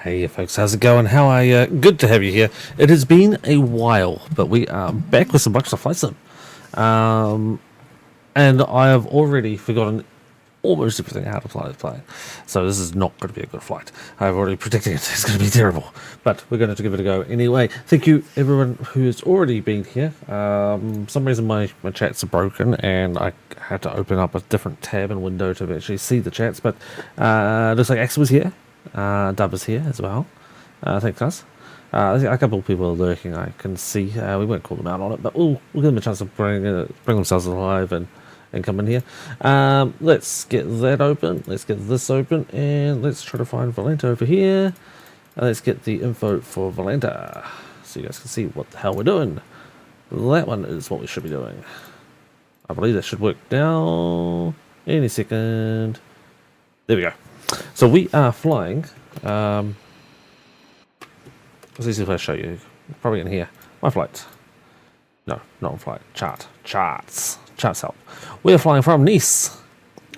Hey folks, how's it going? How are you? Good to have you here. It has been a while, but we are back with some Microsoft Flight Sim. And I have already forgotten almost everything how to play. So this is not going to be a good flight. I've already predicted it's going to be terrible. But we're going to give it a go anyway. Thank you everyone who has already been here. For some reason my chats are broken and I had to open up a different tab and window to actually see the chats. But looks like Axel was here. Dub is here as well. Thanks guys. A couple of people are lurking, I can see. We won't call them out on it, but we'll give them a chance to bring themselves alive and come in here. Let's get that open. Let's get this open, and let's try to find Valenta over here. And let's get the info for Valenta, so you guys can see what the hell we're doing. That one is what we should be doing. I believe that should work now. Any second. There we go. So we are flying. Let's see if I show you. Probably in here. My flight. No, not on flight. Charts help. We are flying from Nice,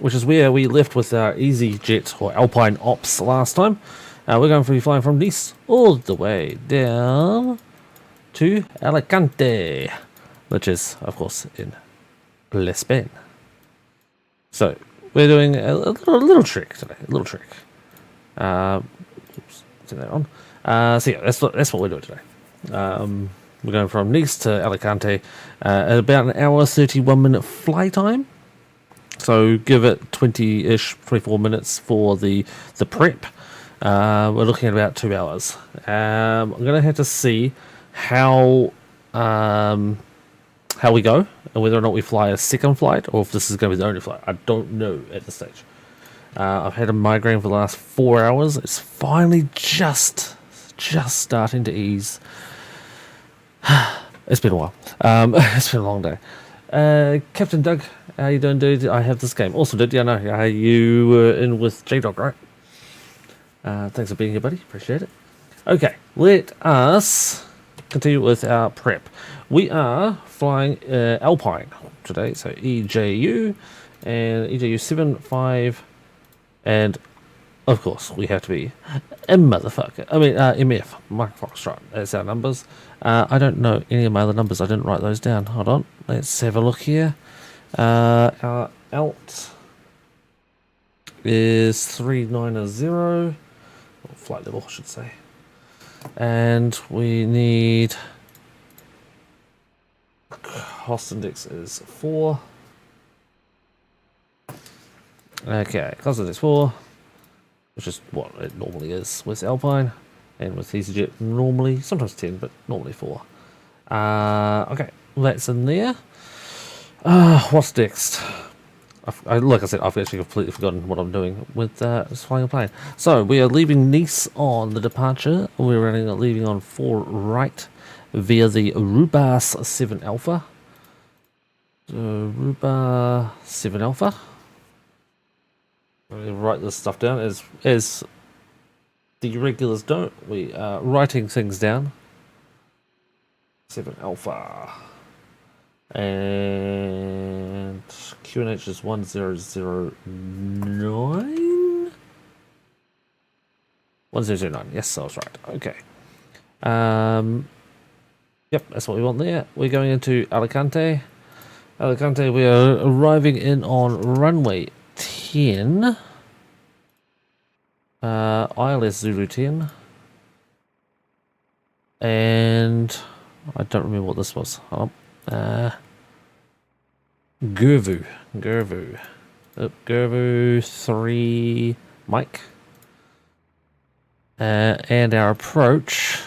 which is where we left with our EasyJet or Alpine Ops last time. We're going to be flying from Nice all the way down to Alicante, which is, of course, in Spain. So we're doing a little trick today. A little trick. Oops, turn that on. So yeah, that's what we're doing today. We're going from Nice to Alicante at about an hour 31-minute fly time. So give it 20-ish, 24 minutes for the prep. We're looking at about 2 hours. I'm going to have to see how we go and whether or not we fly a second flight or if this is going to be the only flight. I don't know at this stage. I've had a migraine for the last 4 hours. It's finally just starting to ease. It's been a while. It's been a long day. Captain Doug, how you doing, dude? I have this game. Also, dude, yeah, no, you were in with J-Dog, right? Thanks for being here, buddy. Appreciate it. Okay, let us continue with our prep. We are flying Alpine today, so EJU and EJU 7, 5, and of course we have to be a motherfucker. I mean, MF, Mike Foxtrot. That's our numbers. I don't know any of my other numbers. I didn't write those down. Hold on. Let's have a look here. Our alt is 390, or flight level, I should say. And we need cost index is 4. Okay, cost index 4, which is what it normally is with Alpine, and with EasyJet normally, sometimes 10, but normally 4. Okay, that's in there. What's next? Like I said, I've actually completely forgotten what I'm doing with flying a plane. So we are leaving Nice on the departure. We're leaving on 4 right via the Rubas 7 Alpha. Ruba 7 Alpha. I'm going to write this stuff down as the regulars don't. We are writing things down. 7 Alpha. And QNH is 1009. 1009. Yes, I was right. Okay. Yep, that's what we want there. We're going into Alicante. Alicante, we are arriving in on runway 10. ILS Zulu 10. And I don't remember what this was. Hold on. Gervu. Gervu 3 Mike. And our approach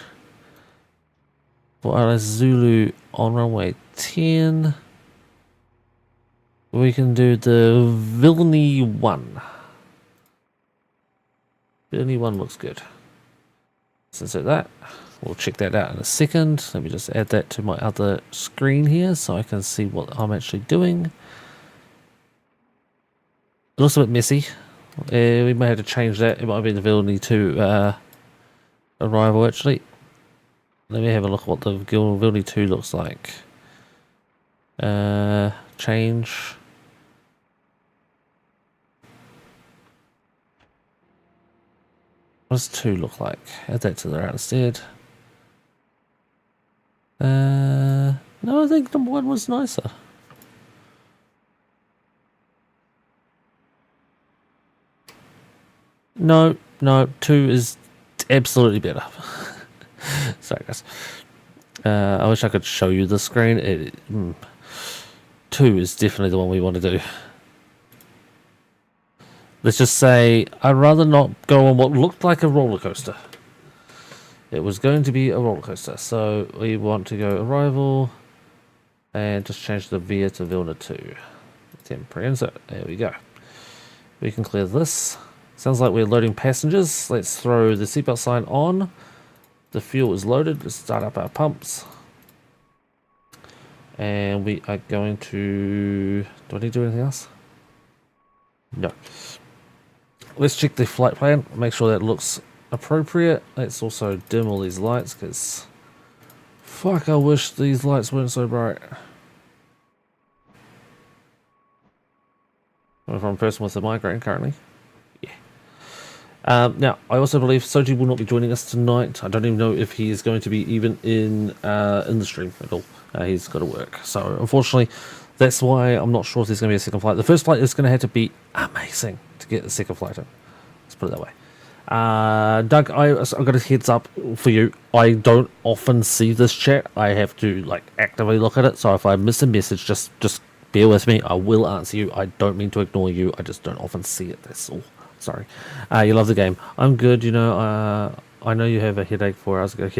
for ILS Zulu on runway 10. We can do the Vilni 1. Vilni 1 looks good. So that. We'll check that out in a second. Let me just add that to my other screen here so I can see what I'm actually doing. It looks a bit messy. We may have to change that. It might be the Vilni 2 arrival actually. Let me have a look at what the Vilni 2 looks like. Change. What does 2 look like? Add that to the right instead. No, I think number 1 was nicer. No, 2 is absolutely better. Sorry, guys. I wish I could show you the screen. 2 is definitely the one we want to do. Let's just say I'd rather not go on what looked like a roller coaster. It was going to be a roller coaster, so we want to go arrival and just change the VIA to Vilna 2. Temporary insert. There we go. We can clear this. Sounds like we're loading passengers. Let's throw the seatbelt sign on. The fuel is loaded. Let's start up our pumps. And we are going to... Do I need to do anything else? No. Let's check the flight plan. Make sure that looks appropriate. Let's also dim all these lights because fuck, I wish these lights weren't so bright. I'm from a person with a migraine currently. Yeah. Now, I also believe Soji will not be joining us tonight. I don't even know if he is going to be even in the stream at all. He's got to work. So, unfortunately, that's why I'm not sure if there's going to be a second flight. The first flight is going to have to be amazing to get the second flight in. Let's put it that way. Doug, I've got a heads up for you. I don't often see this chat. I have to like actively look at it. So if I miss a message, just bear with me. I will answer you. I don't mean to ignore you. I just don't often see it. That's all. Sorry. You love the game. I'm good. You know. I know you have a headache 4 hours ago.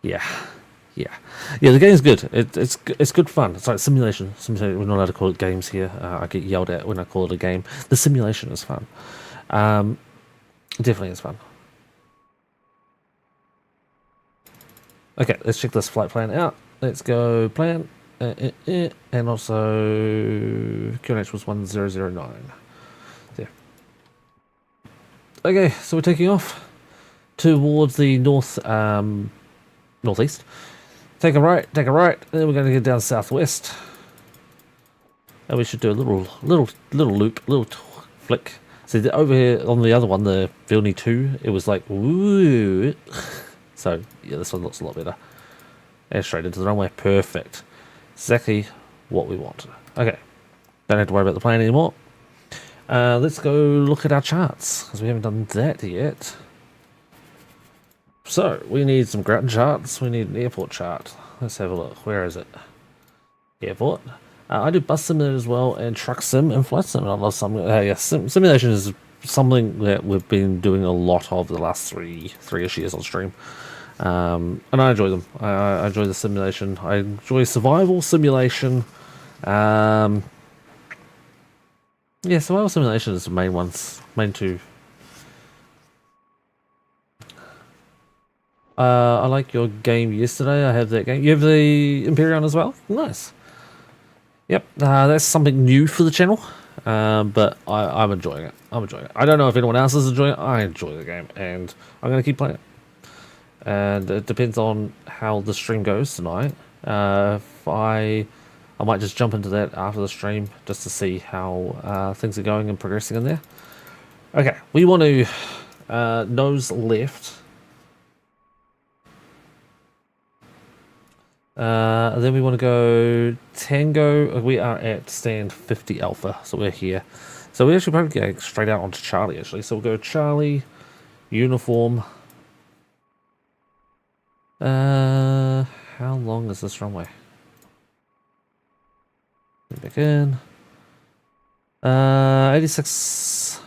Yeah. The game's good. It's good fun. It's like simulation. We're not allowed to call it games here. I get yelled at when I call it a game. The simulation is fun. Definitely is fun. Okay, let's check this flight plan out. Let's go plan. And also QNH was 1009. There. Okay, so we're taking off towards the northeast. Take a right, and then we're going to get down southwest. And we should do a little loop, flick. See, over here on the other one, the Vilni 2, it was like, woo. So, yeah, this one looks a lot better. And straight into the runway. Perfect. Exactly what we want. Okay. Don't have to worry about the plane anymore. Let's go look at our charts, because we haven't done that yet. So, we need some ground charts. We need an airport chart. Let's have a look. Where is it? Airport. I do bus sim as well, and truck sim and flight sim. I love some. Yeah, simulation is something that we've been doing a lot of the last three-ish years on stream. And I enjoy them. I enjoy the simulation. I enjoy survival simulation. Yeah, survival simulation is the main two. I like your game yesterday. I have that game. You have the Imperion as well? Nice. Yep, that's something new for the channel, but I'm enjoying it. I don't know if anyone else is enjoying it. I enjoy the game, and I'm going to keep playing it. And it depends on how the stream goes tonight. I might just jump into that after the stream just to see how things are going and progressing in there. Okay, we want to nose left. Then we want to go Tango. We are at stand 50 Alpha, so we're here. So we actually probably go straight out onto Charlie, actually. So we'll go Charlie, uniform. How long is this runway? Back in. 86.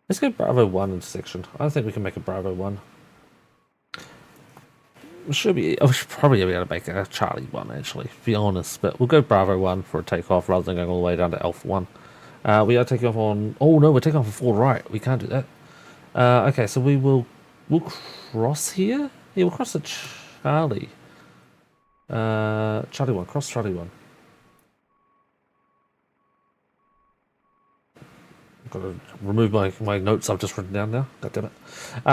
Let's go Bravo 1 intersection. I think we can make a Bravo 1. We should probably be able to make a Charlie 1, actually, to be honest. But we'll go Bravo 1 for a takeoff rather than going all the way down to Alpha 1. We are taking off on... Oh, no, we're taking off on 4 right. We can't do that. Okay, so we'll cross here? Yeah, we'll cross the Charlie. Charlie 1. Cross Charlie 1. I've got to remove my notes I've just written down now. God damn it.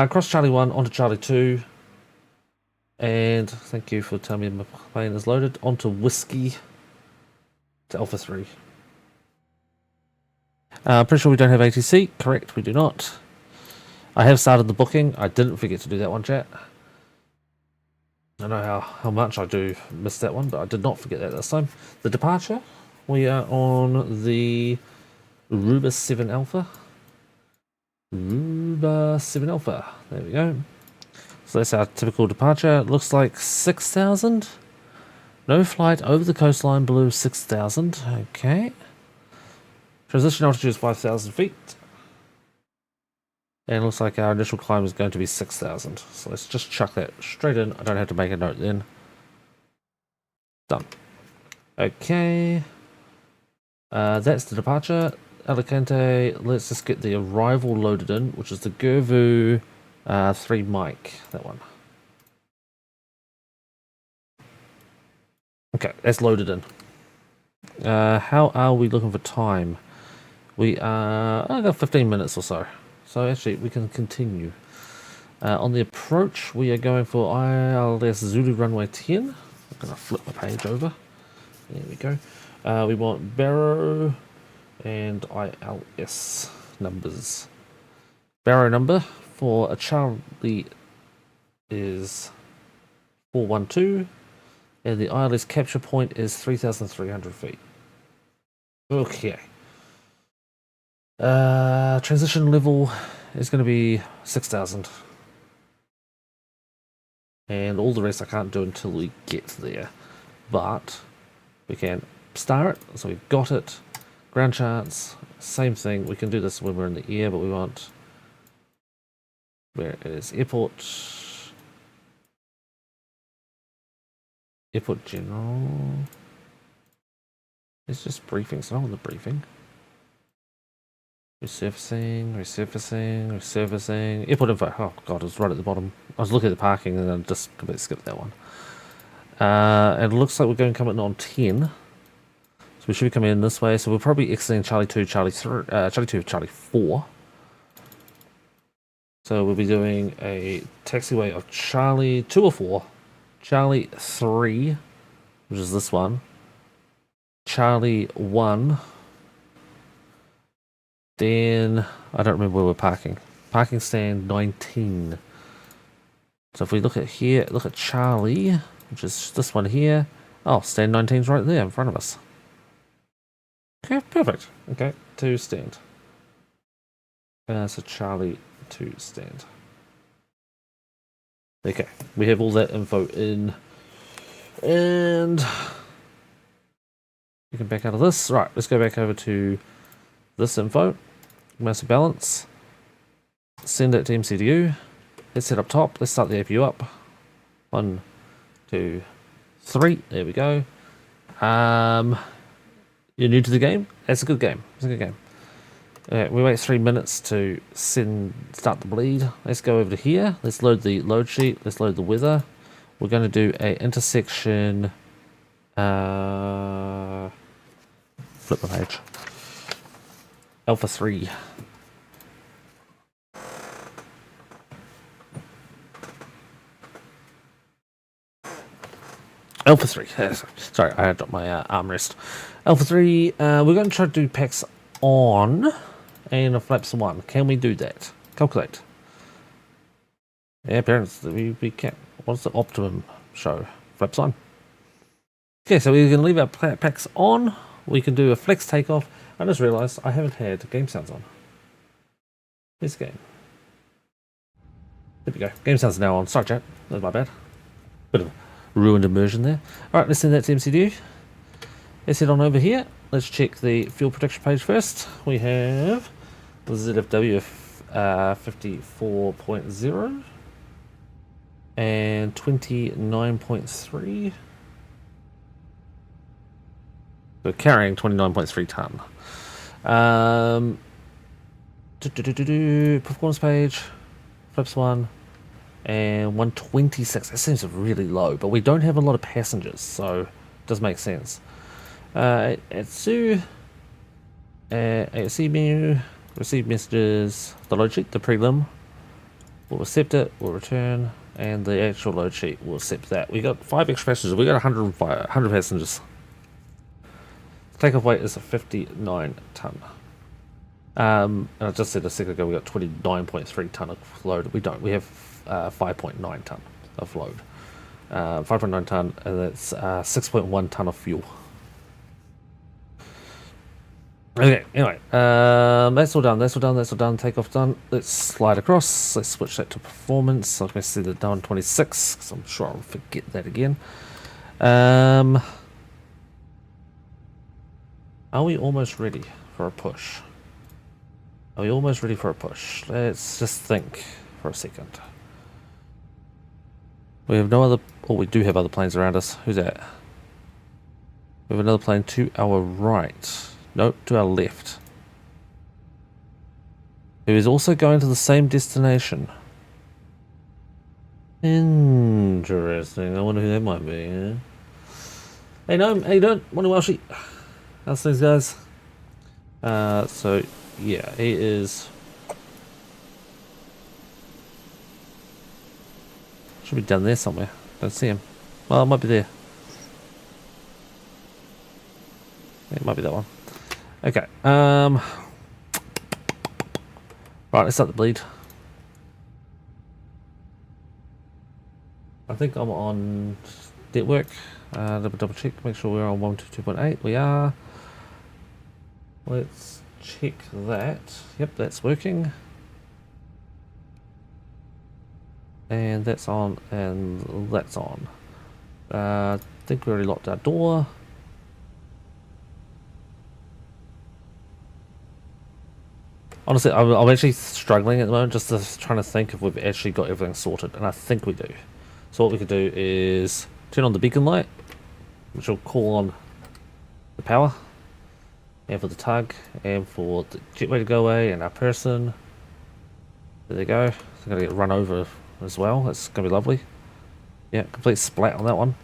Cross Charlie 1 onto Charlie 2. And thank you for telling me my plane is loaded. Onto Whiskey to Alpha 3. Pretty sure we don't have ATC. Correct, we do not. I have started the booking. I didn't forget to do that one, chat. I know how much I do miss that one, but I did not forget that this time. The departure, we are on the Aruba 7 Alpha. Aruba 7 Alpha. There we go. So that's our typical departure. It looks like 6,000. No flight over the coastline below 6,000. Okay. Transition altitude is 5,000 feet. And it looks like our initial climb is going to be 6,000. So let's just chuck that straight in. I don't have to make a note then. Done. Okay. That's the departure. Alicante. Let's just get the arrival loaded in, which is the Gervu 3 Mike. That one. Okay, that's loaded in. How are we looking for time? We are... I got 15 minutes or so. So actually, we can continue. On the approach, we are going for ILS Zulu runway 10. I'm going to flip my page over. There we go. We want Barrow and ILS numbers. Barrow number for a Charlie is 412. And the ILS capture point is 3,300 feet. Okay. Transition level is going to be 6,000. And all the rest I can't do until we get there. But we can star it, so we've got it. Ground charts, same thing. We can do this when we're in the air, but we want... Where is airport? Airport general. It's just briefing, so I want the briefing. Resurfacing. Airport info. Oh god, it was right at the bottom. I was looking at the parking and I just completely skipped that one. It looks like we're going to come in on 10. So we should be coming in this way. So we'll probably be exiting Charlie 2, Charlie 3, Charlie 2, Charlie 4. So we'll be doing a taxiway of Charlie 2 or 4, Charlie 3, which is this one, Charlie 1, then I don't remember where we're parking. Parking stand 19. So if we look at here, look at Charlie, which is this one here. Oh, stand 19's right there in front of us. Okay, perfect. Okay, 2 stand. So Charlie 2 stand. Okay, we have all that info in. And we can back out of this. Right, let's go back over to this info. Master balance. Send it to MCDU. Let's set up top. Let's start the APU up. 1, 2, 3. There we go. You're new to the game? It's a good game. It's a good game. We wait 3 minutes to start the bleed. Let's go over to here. Let's load the load sheet. Let's load the weather. We're going to do a intersection. Flip the page. Alpha 3. Alpha 3. Sorry, I dropped my armrest. Alpha 3. We're going to try to do packs on and a flaps 1. Can we do that? Calculate. Yeah, apparently we can. What's the optimum show? Flaps on. Okay, so we can leave our packs on. We can do a flex takeoff. I just realised I haven't had game sounds on. This game. There we go. Game sounds now on. Sorry, chat. That was my bad. Bit of ruined immersion there. Alright, let's send that to MCDU. Let's head on over here. Let's check the fuel protection page first. We have the ZFW 54.0 and 29.3. So carrying 29.3 ton. Performance page, flips 1, and 126. That seems really low, but we don't have a lot of passengers, so it does make sense. ATSU, ASC menu, receive messages, the load sheet, the prelim, we'll accept it, we'll return, and the actual load sheet, we'll accept that. We got 5 extra passengers, we got 100 passengers. Takeoff weight is a 59 ton. And I just said a second ago we got 29.3 ton of load. We don't. We have 5.9 ton of load. 5.9 ton, and that's 6.1 ton of fuel. Okay. Anyway, that's all done. That's all done. That's all done. Takeoff done. Let's slide across. Let's switch that to performance. I'm going to see the down 26 because I'm sure I'll forget that again. Are we almost ready for a push? Are we almost ready for a push? Let's just think for a second. We have no other... Oh, we do have other planes around us. Who's that? We have another plane to our right. Nope, to our left. Who is also going to the same destination. Interesting. I wonder who that might be. Yeah? Hey, no, how you doing? Morning, Welshie. How's things, guys? So, yeah, he is... Should be down there somewhere. Don't see him. Well, it might be there. It might be that one. Okay. Right, let's start the bleed. I think I'm on network. Double check, make sure we're on 122.8. We are. Let's check that. Yep, that's working. And that's on, and that's on. I think we already locked our door. Honestly, I'm actually struggling at the moment, just trying to think if we've actually got everything sorted, and I think we do. So what we could do is turn on the beacon light, which will call on the power. and for the tug, and for the jetway to go away, and our person. There they go. They're going to get run over as well. That's going to be lovely. Yeah, complete splat on that one.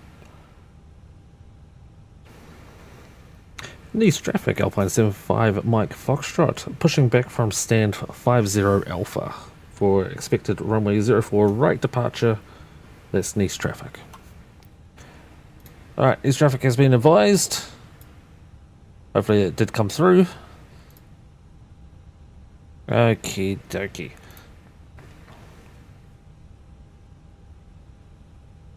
Nice traffic, Alpine 75 Mike Foxtrot, pushing back from stand 50 Alpha for expected runway 04 right departure. That's Nice traffic. Alright, Nice traffic has been advised. Hopefully it did come through. Okie dokie.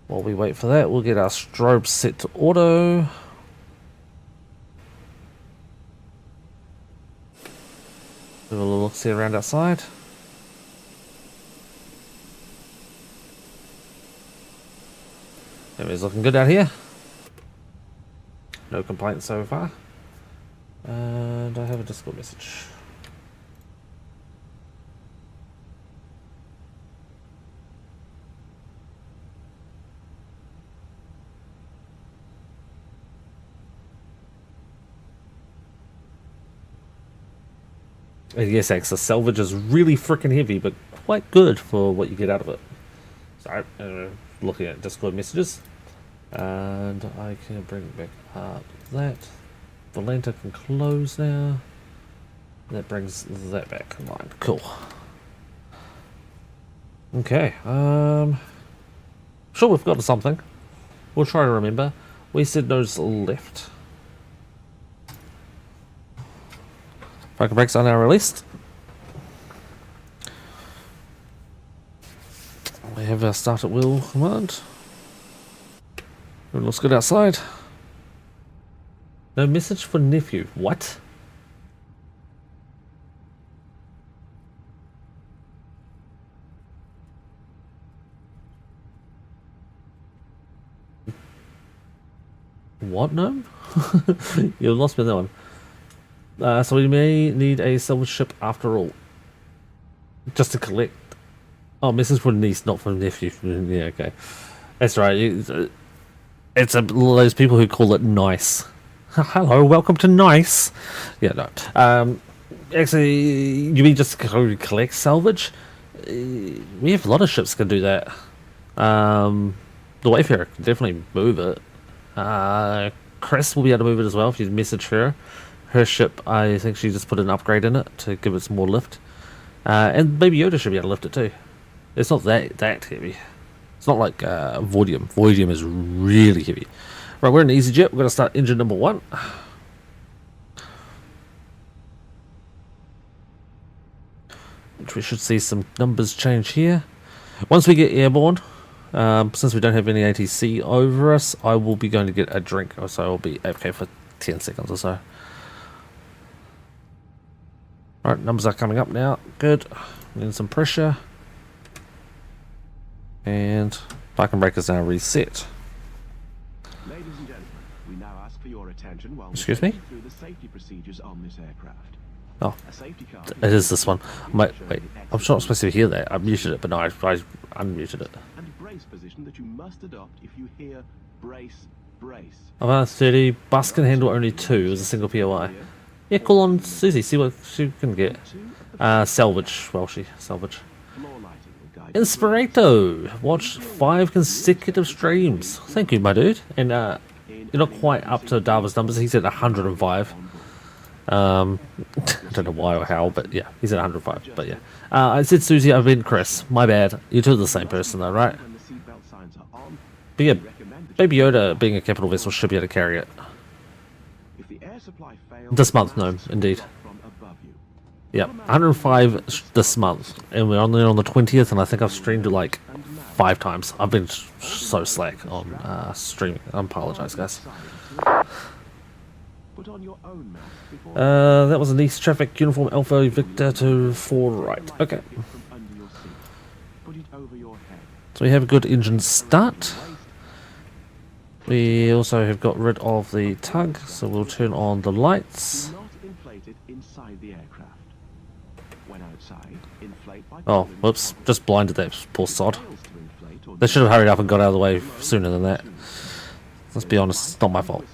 While we wait for that, we'll get our strobe set to auto. Have a little look, see around outside. Everything's looking good out here. No complaints so far. And I have a Discord message. And yes, X, the salvage is really freaking heavy, but quite good for what you get out of it. So, looking at Discord messages, and I can bring back up that. The lantern can close now. That brings that back in line. Cool. Okay, sure we've got something. We'll try to remember. We said nose left. Focus brakes are now released. We have our start at wheel command. It looks good outside. No message for nephew. What? What? No? You lost me on that one. So we may need a salvage ship after all. Just to collect. Oh, message for niece, not for nephew. Yeah, okay. That's right. It's those people who call it nice. Hello, welcome to nice. Yeah, no. Actually, you mean just go collect salvage? We have a lot of ships that can do that. The Wayfarer can definitely move it. Chris will be able to move it as well if you message her. Her ship, I think she just put an upgrade in it to give it some more lift. And maybe Yoda should be able to lift it too. It's not that heavy. It's not like Voidium. Voidium is really heavy. Right, we're in EasyJet. We're going to start engine number 1. Which we should see some numbers change here. Once we get airborne, since we don't have any ATC over us, I will be going to get a drink. So I'll be AFK for 10 seconds or so. Right, numbers are coming up now. Good. Getting some pressure. And parking brake is now reset. Ladies and gentlemen, we now ask for your attention while Excuse me? through the safety procedures on this aircraft. Oh, A safety car it is this one. Wait, I'm not supposed to hear that. I muted it, but no, I unmuted it. and brace position that you must adopt if you hear brace, brace. About 30, bus can handle only 2 as a single POI. Yeah, call on Susie, see what she can get. Salvage, salvage. Floor lighting will guide you. Inspirato, watched 5 consecutive streams. Thank you, my dude. And you're not quite up to Dava's numbers. He's at 105. I don't know why or how, but yeah, he's at 105. But yeah, I said Susie, I've been Chris. My bad. You're two the same person though, right? When the seatbelt signs are on, But yeah, recommend that Baby Yoda, being a capital vessel, should be able to carry it. if the air supply fails, This month, no, indeed. from above you. Yeah, 105 this month, and we're only on the 20th, and I think I've streamed it like 5 times. I've been so slack on streaming. I apologize, guys. Put on your own mask before That was a Nice traffic uniform Alpha Victor to 4 right. Okay, from under your seat. Put it over your head. so we have a good engine start. We also have got rid of the tug, so we'll turn on the lights. Do not inflate it inside the aircraft. When outside, inflate by Oh, pulling whoops, just blinded that poor sod. fails to inflate or They should have hurried up and got out of the way sooner than that. Let's be honest, it's not my fault.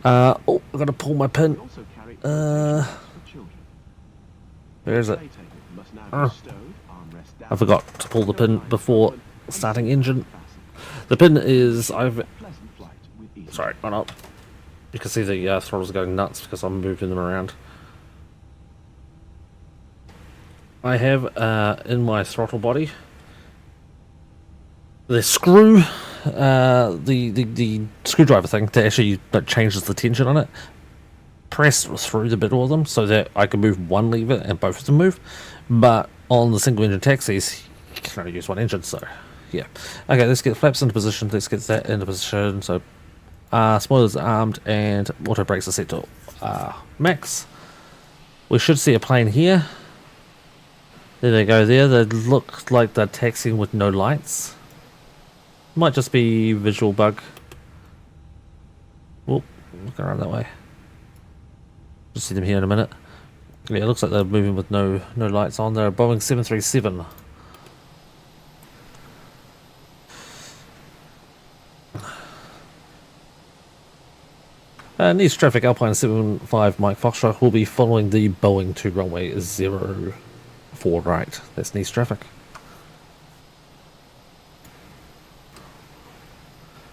Oh, I've got to pull my pin. also carry great rotations for children. Where is it? Playtable must now Ah. be stowed, armrest down, I forgot to pull the pin no line before involvement, and starting safely engine. fastened. The pin is A I've pleasant flight with vEZY. sorry, why not? You can see the throttles going nuts because I'm moving them around. I have in my throttle body the screw, the screwdriver thing that actually that changes the tension on it, pressed through the middle of them so that I can move one lever and both of them move. But on the single engine taxis, you can only use one engine, so yeah. Okay, let's get flaps into position. Let's get that into position. So spoilers armed and auto brakes are set to max. We should see a plane here. There they go there. They look like they're taxiing with no lights. Might just be visual bug. Whoop, look around that way. Just see them here in a minute. Yeah, it looks like they're moving with no lights on. They're a Boeing 737. East traffic Alpine 75 Mike Foxtrot will be following the Boeing to runway 04 right. That's Nice traffic.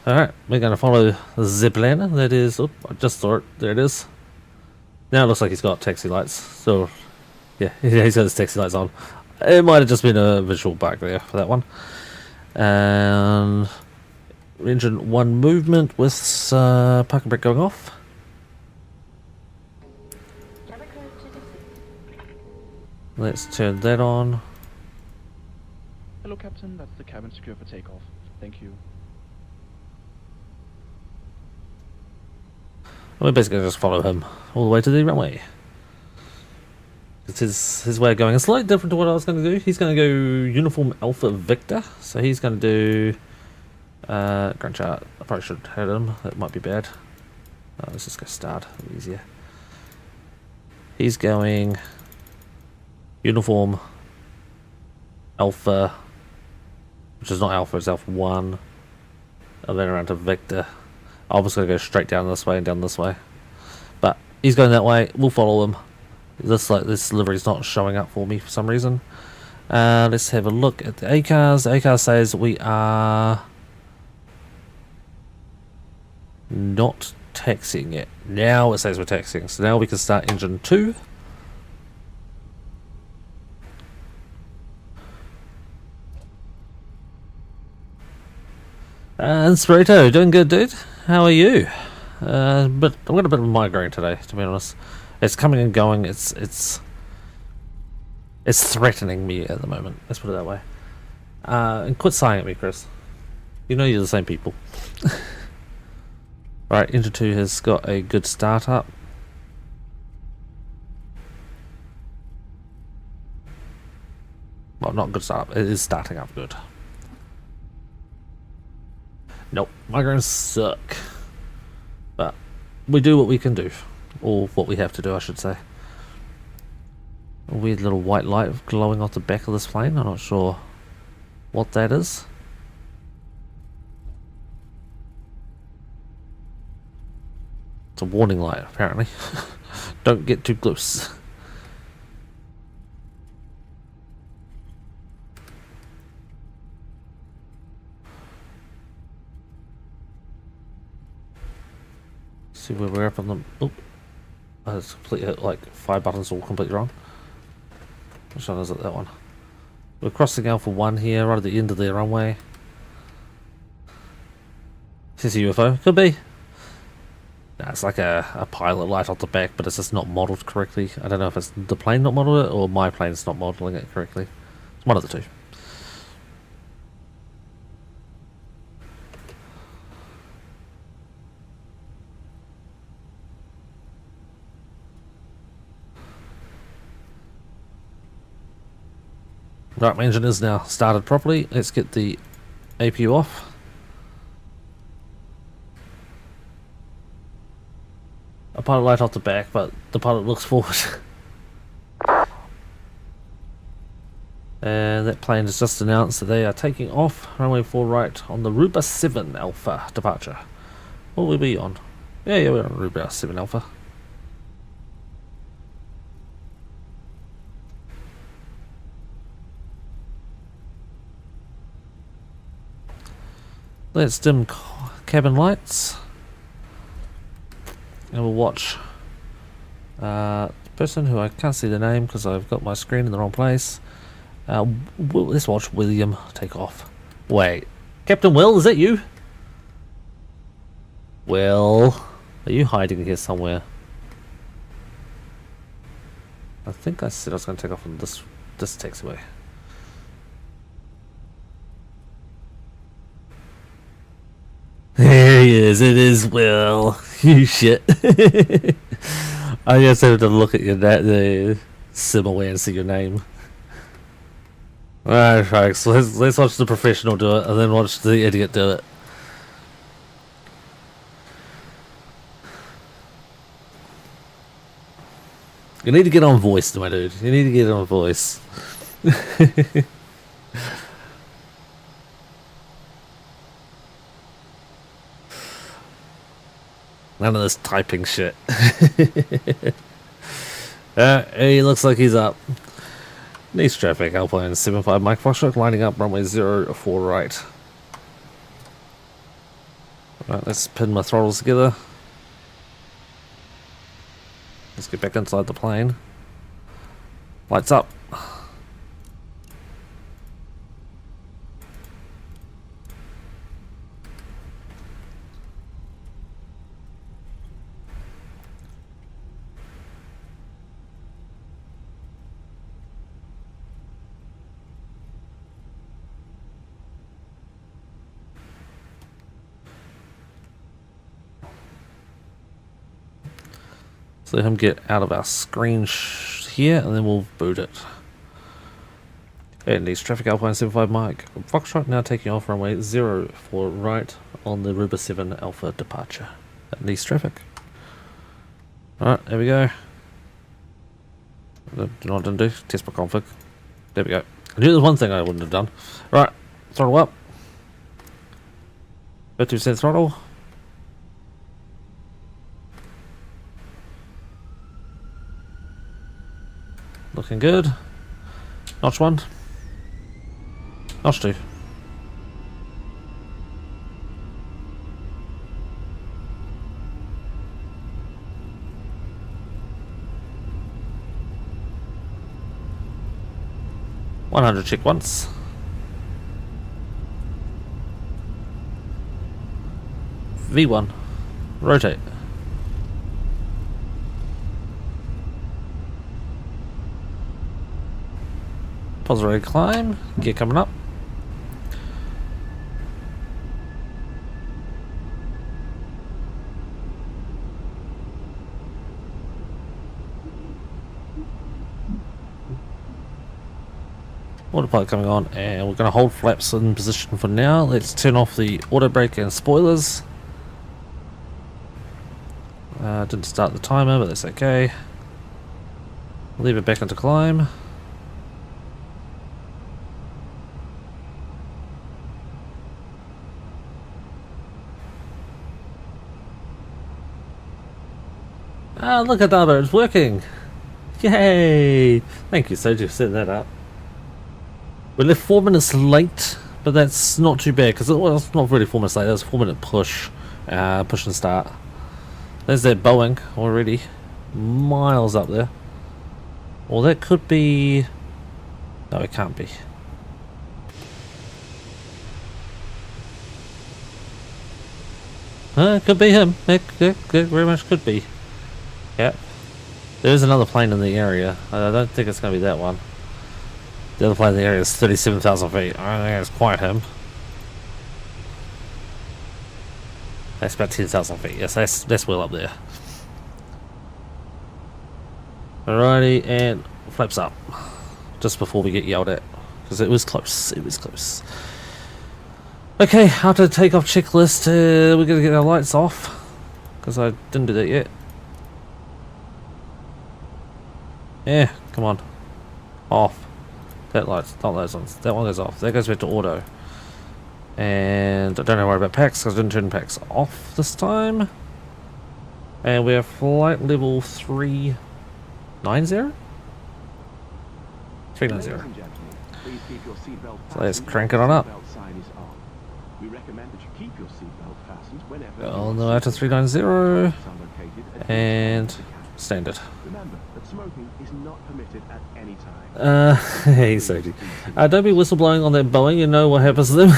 Alright, we're going to follow the zipline. That is, oh, I just saw it. There it is. Now it looks like he's got taxi lights. So, yeah, he's got his taxi lights on. It might have just been a visual bug there for that one. And engine 1 movement with parking brake going off. Let's turn that on. Hello, Captain. That's the cabin secure for takeoff. Thank you. We're basically going to just follow him all the way to the runway. It's his way of going. It's slightly different to what I was going to do. He's going to go Uniform Alpha Victor. So he's going to do ground chart. I probably should hit him. That might be bad. Let's just go start. Easier. He's going Uniform Alpha, which is not Alpha, it's Alpha 1. And then around to Victor. I was going to go straight down this way and down this way. But he's going that way. We'll follow him. This livery's not showing up for me for some reason. Let's have a look at the ACARS. The ACARS says we are not taxiing yet. Now it says we're taxiing. So now we can start engine 2. Inspirito, doing good, dude. How are you? But I've got a bit of a migraine today, to be honest. It's coming and going. It's threatening me at the moment. Let's put it that way. And quit sighing at me, Chris. You know you're the same people. Right, engine 2 has got a good start up. Well, not good start up. It is starting up good. Nope, migraines suck. But we do what we can do. Or what we have to do, I should say. A weird little white light glowing off the back of this plane. I'm not sure what that is. It's a warning light, apparently. Don't get too close. See where we're up on them. Oh, that's completely like 5 buttons all completely wrong. Which one is it? That one. We're crossing Alpha 1 here, right at the end of the runway. Is this a UFO? Could be. Nah, it's like a pilot light off the back, but it's just not modelled correctly. I don't know if it's the plane not modelled it or my plane's not modelling it correctly. It's one of the two. Right, my engine is now started properly. Let's get the APU off. A pilot light off the back, but the pilot looks forward. And that plane has just announced that they are taking off runway 4 right on the Ruba 7 Alpha departure. What will we be on? Yeah, we're on Ruba 7 Alpha. Let's dim cabin lights. And we'll watch the person who I can't see the name because I've got my screen in the wrong place. Let's watch William take off. Wait, Captain Will, is that you? Will, are you hiding here somewhere? I think I said I was going to take off on this taxiway. There he is. It is Will. You shit. I just have to look at your the sim away and see your name. Alright, folks. Let's watch the professional do it, and then watch the idiot do it. You need to get on voice, my dude. You need to get on voice. None of this typing shit. He looks like he's up. Needs traffic, Alpine 75 Mike Foxtrot lining up runway 04 right. Alright, let's pin my throttles together. Let's get back inside the plane. Lights up. Let him get out of our screen here, and then we'll boot it. And these traffic Alpine 75 Mike Foxtrot now taking off runway 04 right on the Ruber 7 Alpha departure. And these traffic. Alright, there we go. Do you know what I didn't do? Test my config. There we go. I knew there's one thing I wouldn't have done. Right, throttle up. 50% throttle. Looking good. Notch 1. Notch 2. $100 check once. V1. Rotate. Positive climb, gear coming up. Autopilot coming on, and we're going to hold flaps in position for now. Let's turn off the auto brake and spoilers. Didn't start the timer, but that's okay. Leave it back into climb. Ah, look at that, it's working! Yay! Thank you, Soju, for setting that up. We left 4 minutes late, but that's not too bad, because it's not really 4 minutes late, that was a 4-minute push. Push and start. There's that Boeing already. Miles up there. Well, that could be... No, it can't be. It could be him. It very much could be. Yep. There is another plane in the area. I don't think it's going to be that one. The other plane in the area is 37,000 feet. I don't think it's quite him. That's about 10,000 feet. Yes, that's well up there. Alrighty, and flaps up. Just before we get yelled at. Because it was close. It was close. Okay, after the takeoff checklist, we're going to get our lights off. Because I didn't do that yet. Yeah, come on. Off. That light's not those ones. That one goes off. That goes back to auto. And I don't have to worry about packs because I didn't turn packs off this time. And we have flight level 390? 390. So let's crank it on up. We recommend that you keep your seatbelt fastened whenever On the way to 390 seats are located at and the cabin. standard. Remember that smoking is not permitted at any time. Hey, Sadie. Don't be whistleblowing on that Boeing, you know what happens to them.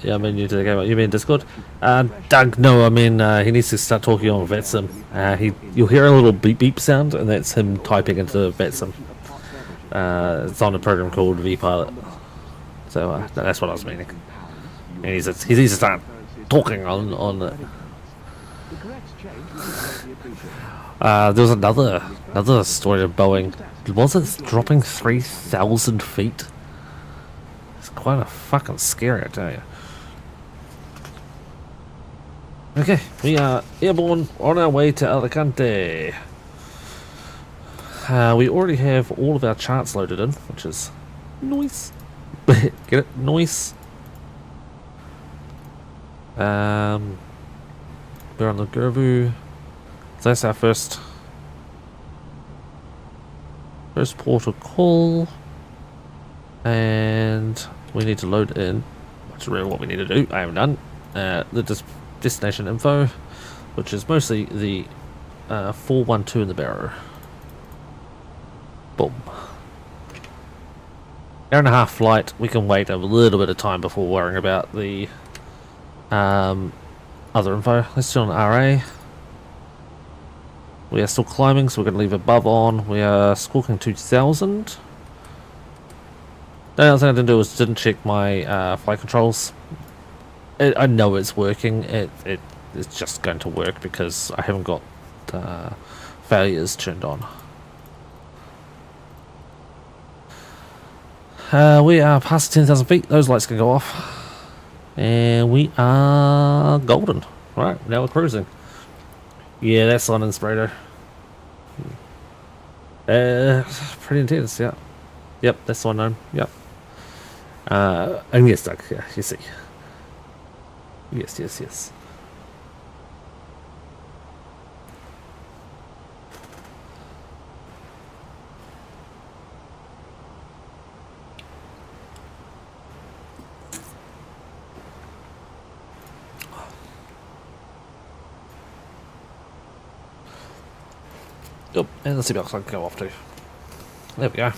Yeah, I mean, you mean Discord? Doug, no, I mean, he needs to start talking on VATSIM. You'll hear a little beep beep sound, and that's him typing into VATSIM. It's on a program called vPilot. So, that's what I was meaning. And he needs to start talking on it. There was another story of Boeing. Was it dropping 3,000 feet? It's quite a fucking scary, I tell you. Okay, we are airborne on our way to Alicante. We already have all of our charts loaded in, which is nice. Get it? Nice. We're on the Gervu. So that's our first port of call, and we need to load in, which is really what we need to do. I haven't done the destination info, which is mostly the 412 in the barrow. Boom. Hour and a half flight. We can wait a little bit of time before worrying about the other info. Let's do an RA. We are still climbing, so we're going to leave above on. We are squawking 2000. The other thing I didn't do was didn't check my flight controls. I know it's working. It's just going to work because I haven't got failures turned on. We are past 10,000 feet. Those lights can go off. And we are golden. Right, now we're cruising. Yeah, that's on Inspirator. Pretty intense, yeah. Yep, that's on known. Yep. And yes, Doug, yeah, you see. Yes. Yep, and the seatbelts can go off too. There we go.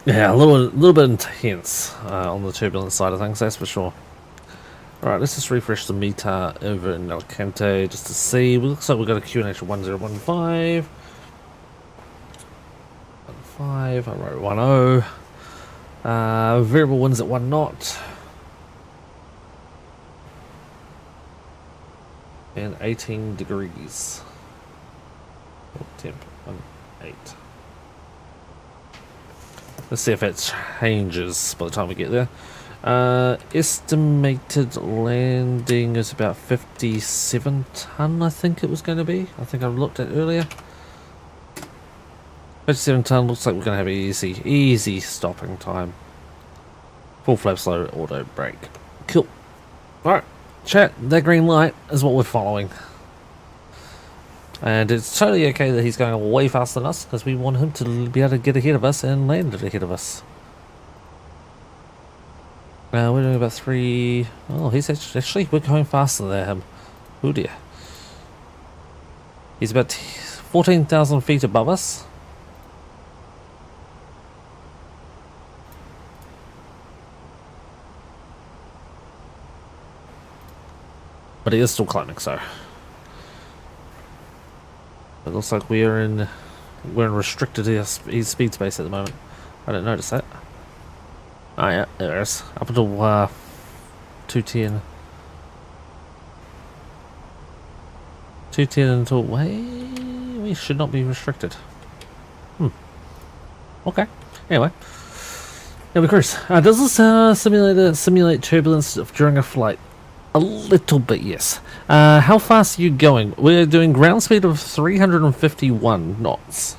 Yeah, a little bit intense on the turbulence side of things, that's for sure. Alright, let's just refresh the meter over in Alicante just to see. It looks like we've got a QNH of 1015. 15, I wrote 10. Variable winds at 1 knot. And 18 degrees. Temp 8. Let's see if it changes by the time we get there. Estimated landing is about 57 ton, I think it was going to be. I think I looked at earlier. 57 ton, looks like we're going to have easy stopping time. Full flap slow auto brake. Cool. Alright, chat, that green light is what we're following. And it's totally okay that he's going way faster than us, because we want him to be able to get ahead of us and land ahead of us. We're doing about 3... Oh, he's actually we're going faster than him. Oh dear. He's about 14,000 feet above us. But he is still climbing, so... It looks like we're in restricted speed space at the moment. I didn't notice that. Oh yeah, there it is. Up until 210. 210 until we should not be restricted. Okay. Anyway, now we cruise. Does this simulate turbulence during a flight? A little bit, yes. How fast are you going? We're doing ground speed of 351 knots.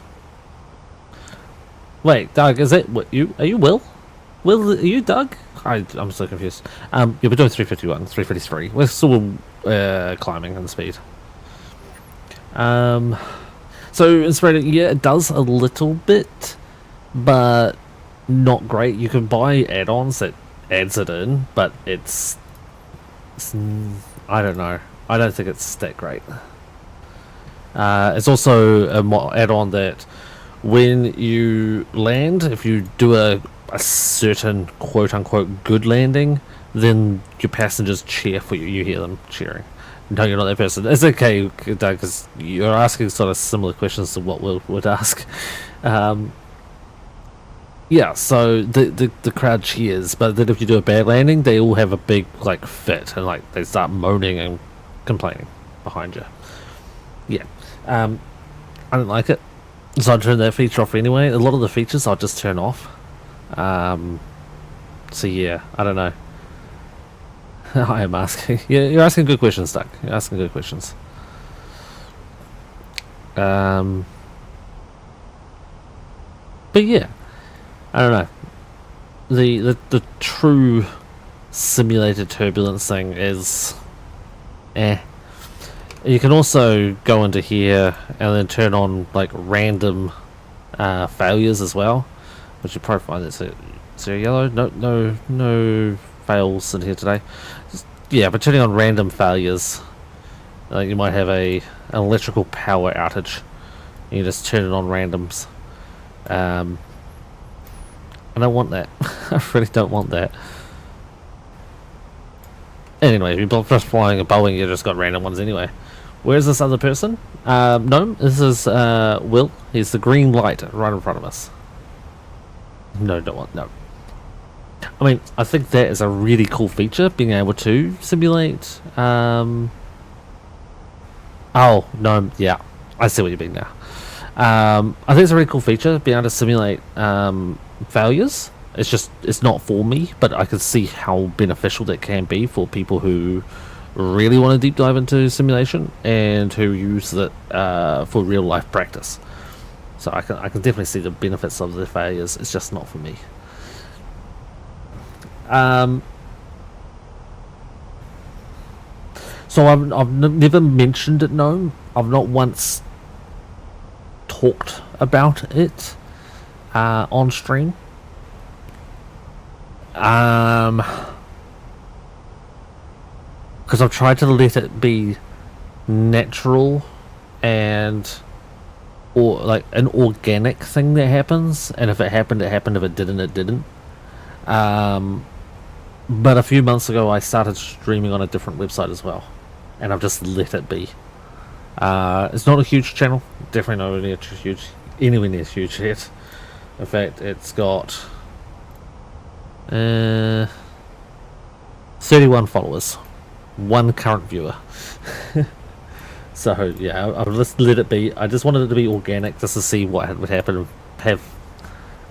Wait, Doug, is that what you? Are you Will? Will, are you Doug? I'm so confused. Yeah, we're doing 351, 353. We're still climbing in speed. So Inspirator, yeah, it does a little bit, but not great. You can buy add-ons that adds it in, but it's I don't know. I don't think it's that great. It's also a add-on that when you land, if you do a certain quote-unquote good landing, then your passengers cheer for you. You hear them cheering. No, you're not that person. It's okay, Doug, because you're asking sort of similar questions to what we would ask. Yeah, so the crowd cheers, but then if you do a bad landing, they all have a big like fit and like they start moaning and complaining behind you. Yeah, I don't like it, so I turn that feature off anyway. A lot of the features I'll just turn off. So yeah, I don't know. I am asking. Yeah, you're asking good questions, Doug. You're asking good questions. But yeah, I don't know. The true simulated turbulence thing is, You can also go into here and then turn on like random failures as well, which you probably find it's zero yellow. No fails in here today. Yeah, but turning on random failures, you might have an electrical power outage. You just turn it on randoms. I don't want that. I really don't want that. Anyway, if you're just flying a Boeing, you just got random ones anyway. Where's this other person? No, this is Will. He's the green light right in front of us. No, don't want, no. I mean, I think that is a really cool feature, being able to simulate. Oh, no, yeah. I see what you mean now. I think it's a really cool feature, being able to simulate failures. It's not for me, but I can see how beneficial that can be for people who really want to deep dive into simulation and who use it for real life practice. So I can definitely see the benefits of the failures. It's just not for me. So I've never mentioned it. No, I've not once talked about it on stream. Because I've tried to let it be natural and or like an organic thing that happens, and if it happened, it happened. If it didn't, it didn't. But a few months ago, I started streaming on a different website as well, and I've just let it be. It's not a huge channel, definitely not anywhere near huge yet. In fact, it's got 31 followers, one current viewer. So yeah, I've just let it be. I just wanted it to be organic, just to see what would happen. Have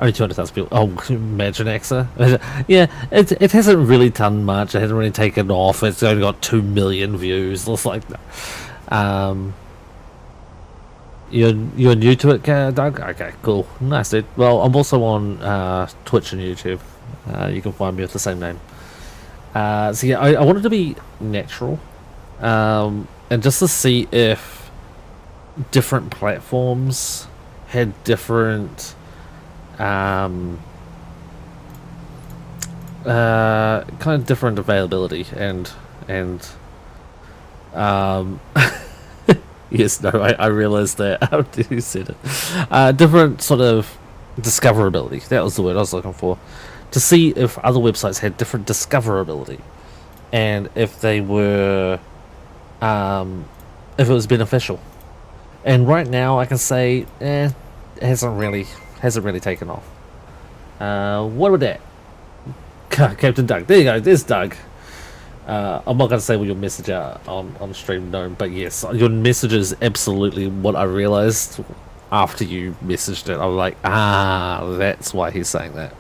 only 200,000 people. Oh, imagine AXA. Yeah, it hasn't really done much. It hasn't really taken off. It's only got 2 million views. It's like, you're new to it, Doug? Okay, cool, nice, dude. Well, I'm also on Twitch and YouTube. You can find me with the same name. So yeah, I wanted to be natural, and just to see if different platforms had different kind of different availability and yes, no, I realized that after you said it. Different sort of discoverability, that was the word I was looking for, to see if other websites had different discoverability and if they were if it was beneficial. And right now I can say it hasn't really taken off. What about that? Captain Doug, there you go, there's Doug. I'm not going to say what your message out on stream, no, but yes, your message is absolutely what I realized after you messaged it. I was like, that's why he's saying that.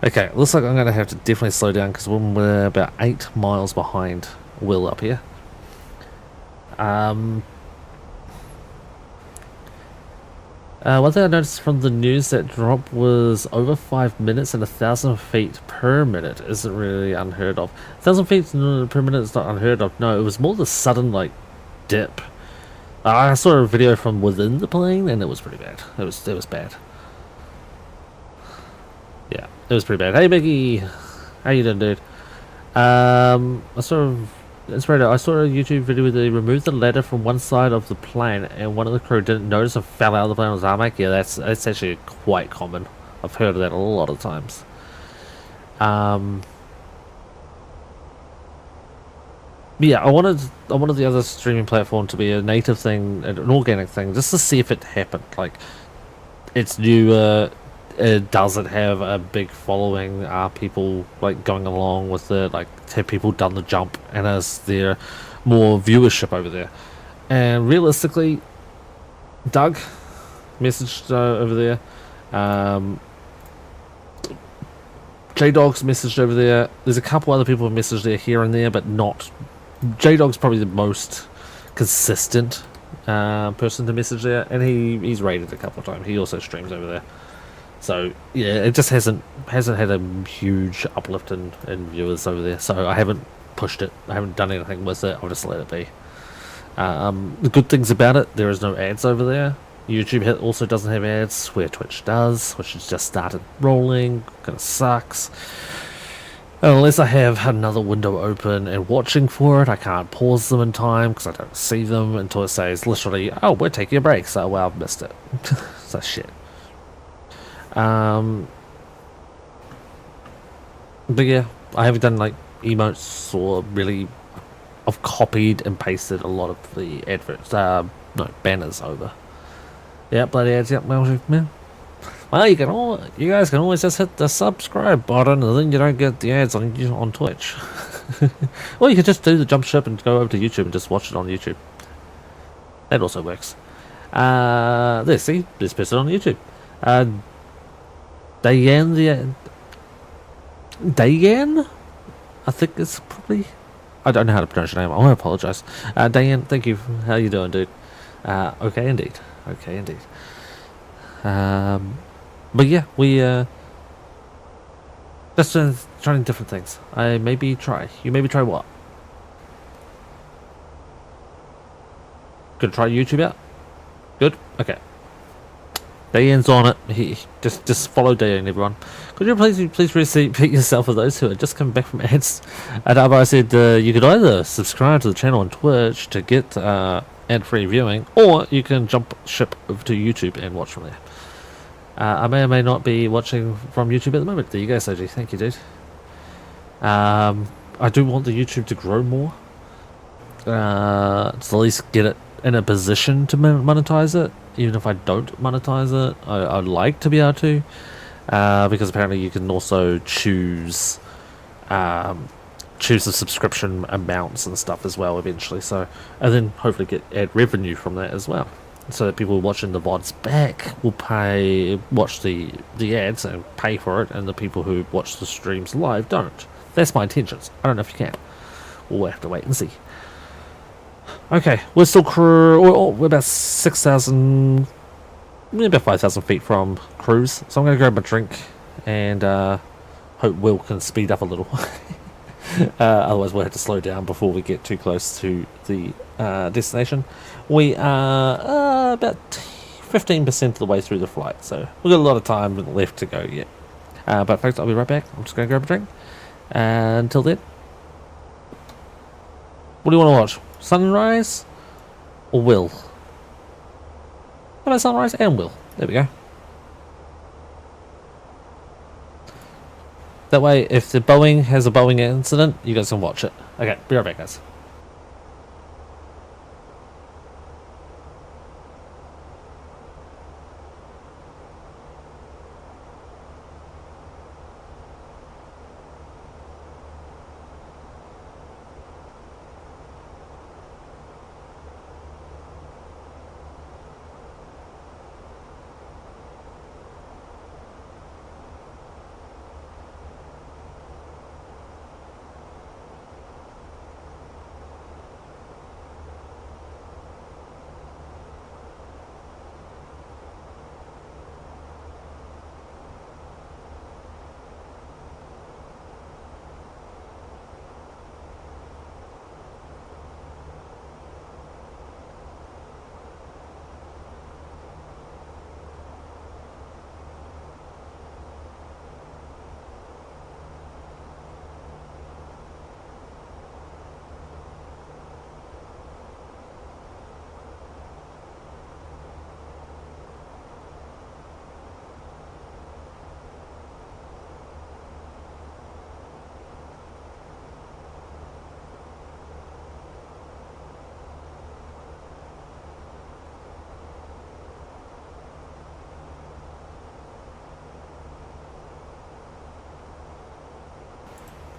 Okay, looks like I'm going to have to definitely slow down because we're about 8 miles behind Will up here. One thing I noticed from the news, that drop was over 5 minutes and 1,000 feet per minute isn't really unheard of. 1,000 feet per minute is not unheard of. No, it was more the sudden like dip. I saw a video from within the plane and it was pretty bad. It was bad. it was pretty bad. Hey, Mickey, how you doing, dude? I sort of inspired. I saw a YouTube video where they removed the ladder from one side of the plane, and one of the crew didn't notice and fell out of the plane on tarmac. Yeah, that's actually quite common. I've heard of that a lot of times. Yeah, I wanted the other streaming platform to be a native thing, an organic thing, just to see if it happened. Like, it's newer. Does it have a big following? Are people like going along with it? Like, have people done the jump? And is there more viewership over there? And realistically, Doug messaged over there. J-Dog's messaged over there. There's a couple other people who messaged there here and there, but not. J-Dog's probably the most consistent person to message there, and he's rated a couple of times. He also streams over there. So yeah, it just hasn't had a huge uplift in viewers over there. So I haven't pushed it. I haven't done anything with it. I'll just let it be. The good things about it, there is no ads over there. YouTube also doesn't have ads, where Twitch does, which has just started rolling. Kind of sucks. Unless I have another window open and watching for it, I can't pause them in time because I don't see them until it says literally, "Oh, we're taking a break." So well, I've missed it. So shit. But yeah, I haven't done like emotes or really. I've copied and pasted a lot of the adverts, no, banners over. Yeah, bloody ads. Yep, well, you guys can always just hit the subscribe button, and then you don't get the ads on Twitch. Or you could just do the jump ship and go over to YouTube and just watch it on YouTube. That also works. There, see, this person on YouTube. Dayan, I think it's probably. I don't know how to pronounce your name. I want to apologise. Dayan, thank you. How you doing, dude? Okay, indeed. Okay, indeed. But yeah, we just trying different things. You maybe try what? Gonna try YouTube out? Good? Okay. Dayan's on it. He just follow Dayan, everyone. Could you please repeat yourself for those who are just coming back from ads? And I said you could either subscribe to the channel on Twitch to get ad-free viewing, or you can jump ship over to YouTube and watch from there. I may or may not be watching from YouTube at the moment. There you go, Soji. Thank you, dude. I do want the YouTube to grow more. To at least get it in a position to monetize it. Even if I don't monetize it, I'd like to be able to. Because apparently you can also choose the subscription amounts and stuff as well eventually. So, and then hopefully get ad revenue from that as well. So that people watching the VODs back will watch the ads and pay for it, and the people who watch the streams live don't. That's my intentions. I don't know if you can. We'll have to wait and see. Okay, we're still we're about 6,000, about 5,000 feet from cruise. So I'm going to grab a drink and hope Will can speed up a little. Otherwise we'll have to slow down before we get too close to the destination. We are about 15% of the way through the flight, so we've got a lot of time left to go yet. But folks, I'll be right back. I'm just going to grab a drink. Until then, what do you want to watch? Sunrise or Will? How about Sunrise and Will? There we go. That way, if the Boeing has a Boeing incident, you guys can watch it. Okay, be right back, guys.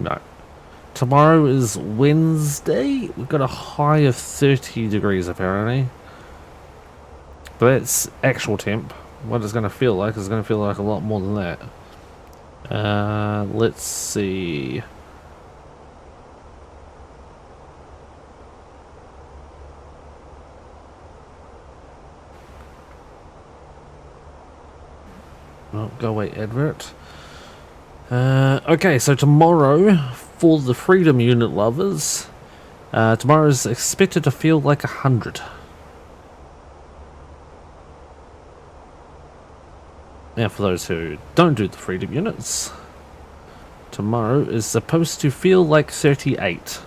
No. Tomorrow is Wednesday. We've got a high of 30 degrees apparently. But that's actual temp. What it's going to feel like is going to feel like a lot more than that. Let's see. Oh, go away, advert. Okay, so tomorrow, for the Freedom Unit lovers, tomorrow is expected to feel like 100. Now, for those who don't do the Freedom Units, tomorrow is supposed to feel like 38.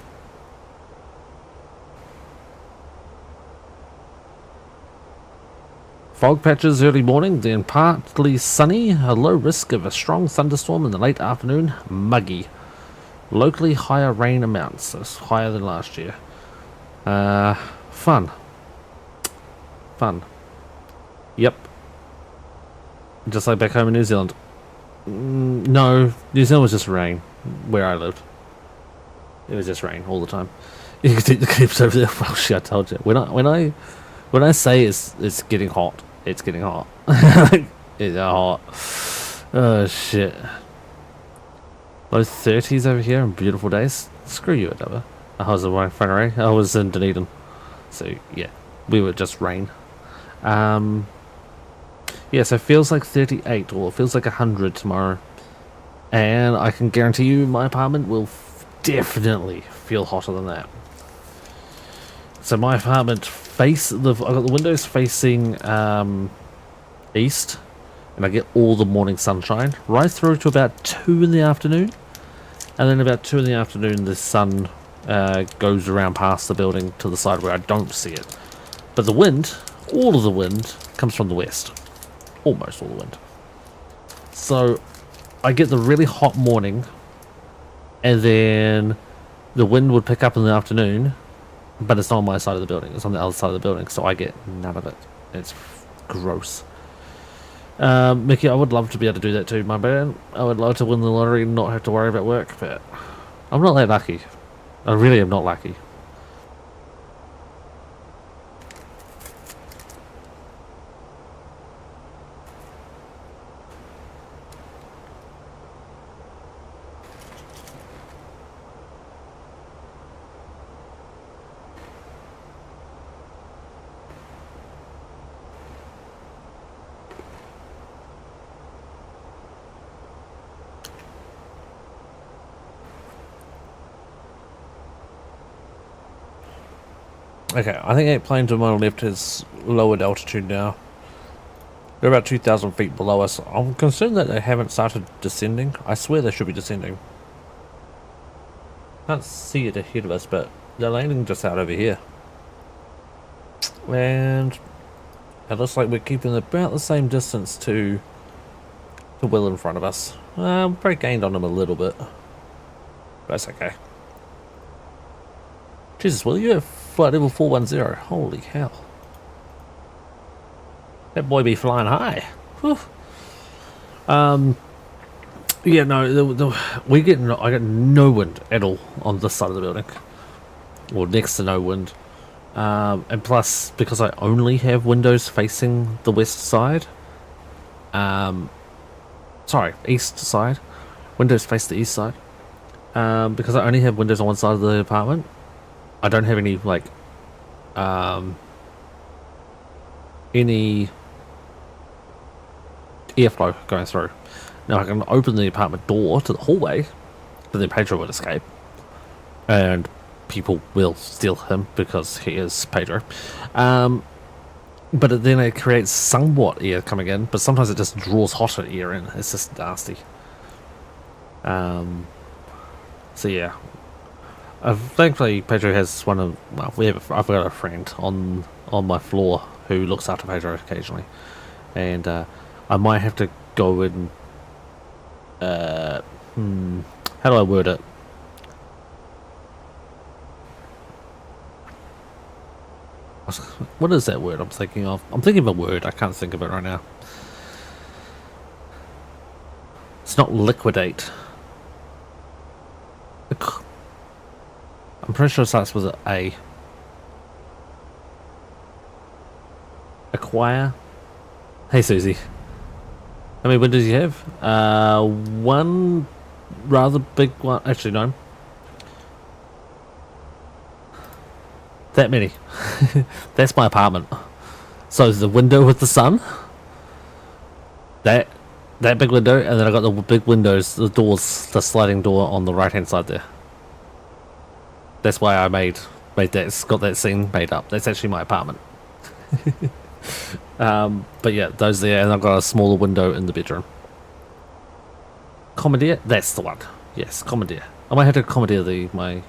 Fog patches early morning, then partly sunny, a low risk of a strong thunderstorm in the late afternoon, muggy. Locally higher rain amounts, so it's higher than last year. Fun. Yep. Just like back home in New Zealand. No, New Zealand was just rain, where I lived. It was just rain all the time. You could see the clips over there. Well, shit, I told you. When I say it's getting hot, it's getting hot. It's hot. Oh shit. Those 30s over here and beautiful days. Screw you, Adaba. I was in Whangarei. I was in Dunedin. So yeah, we were just rain. Yeah, so it feels like 38, or it feels like 100 tomorrow. And I can guarantee you my apartment will definitely feel hotter than that. So my apartment I've got the windows facing east, and I get all the morning sunshine right through to about 2 in the afternoon, and then about 2 in the afternoon the sun goes around past the building to the side where I don't see it. But the wind, all of the wind, comes from the west. Almost all the wind. So I get the really hot morning, and then the wind would pick up in the afternoon, but it's not on my side of the building, it's on the other side of the building, so I get none of it. It's gross. Mickey, I would love to be able to do that too, my man. I would love to win the lottery and not have to worry about work, but I'm not that lucky. I really am not lucky. Okay, I think 8 planes on my left is lowered altitude now. They're about 2,000 feet below us. I'm concerned that they haven't started descending. I swear they should be descending. Can't see it ahead of us, but they're landing just out over here. And it looks like we're keeping about the same distance to Will in front of us. Probably gained on him a little bit. But that's okay. Jesus, Will, you have flight level 410. Holy hell. That boy be flying high. Whew. Yeah, no, I get no wind at all on this side of the building. Or next to no wind. And plus, because I only have windows facing the west side. Sorry, east side. Windows face the east side. Because I only have windows on one side of the apartment. I don't have any, like, any airflow going through. Now I can open the apartment door to the hallway, but then Pedro would escape. And people will steal him because he is Pedro. But then it creates somewhat air coming in, but sometimes it just draws hotter air in. It's just nasty. So yeah. Thankfully, Pedro has one of, well, I've got a friend on my floor who looks after Pedro occasionally, and I might have to go and how do I word it? What is that word I'm thinking of? I'm thinking of a word, I can't think of it right now. It's not liquidate. I'm pretty sure it starts with an A. Acquire. Hey Susie. How many windows do you have? One rather big one. Actually, no. That many. That's my apartment. So the window with the sun. That big window, and then I got the big windows, the doors, the sliding door on the right hand side there. That's why I made that, got that scene made up. That's actually my apartment. But yeah, those there, and I've got a smaller window in the bedroom. Commandeer, that's the one. Yes, commandeer. I might have to commandeer my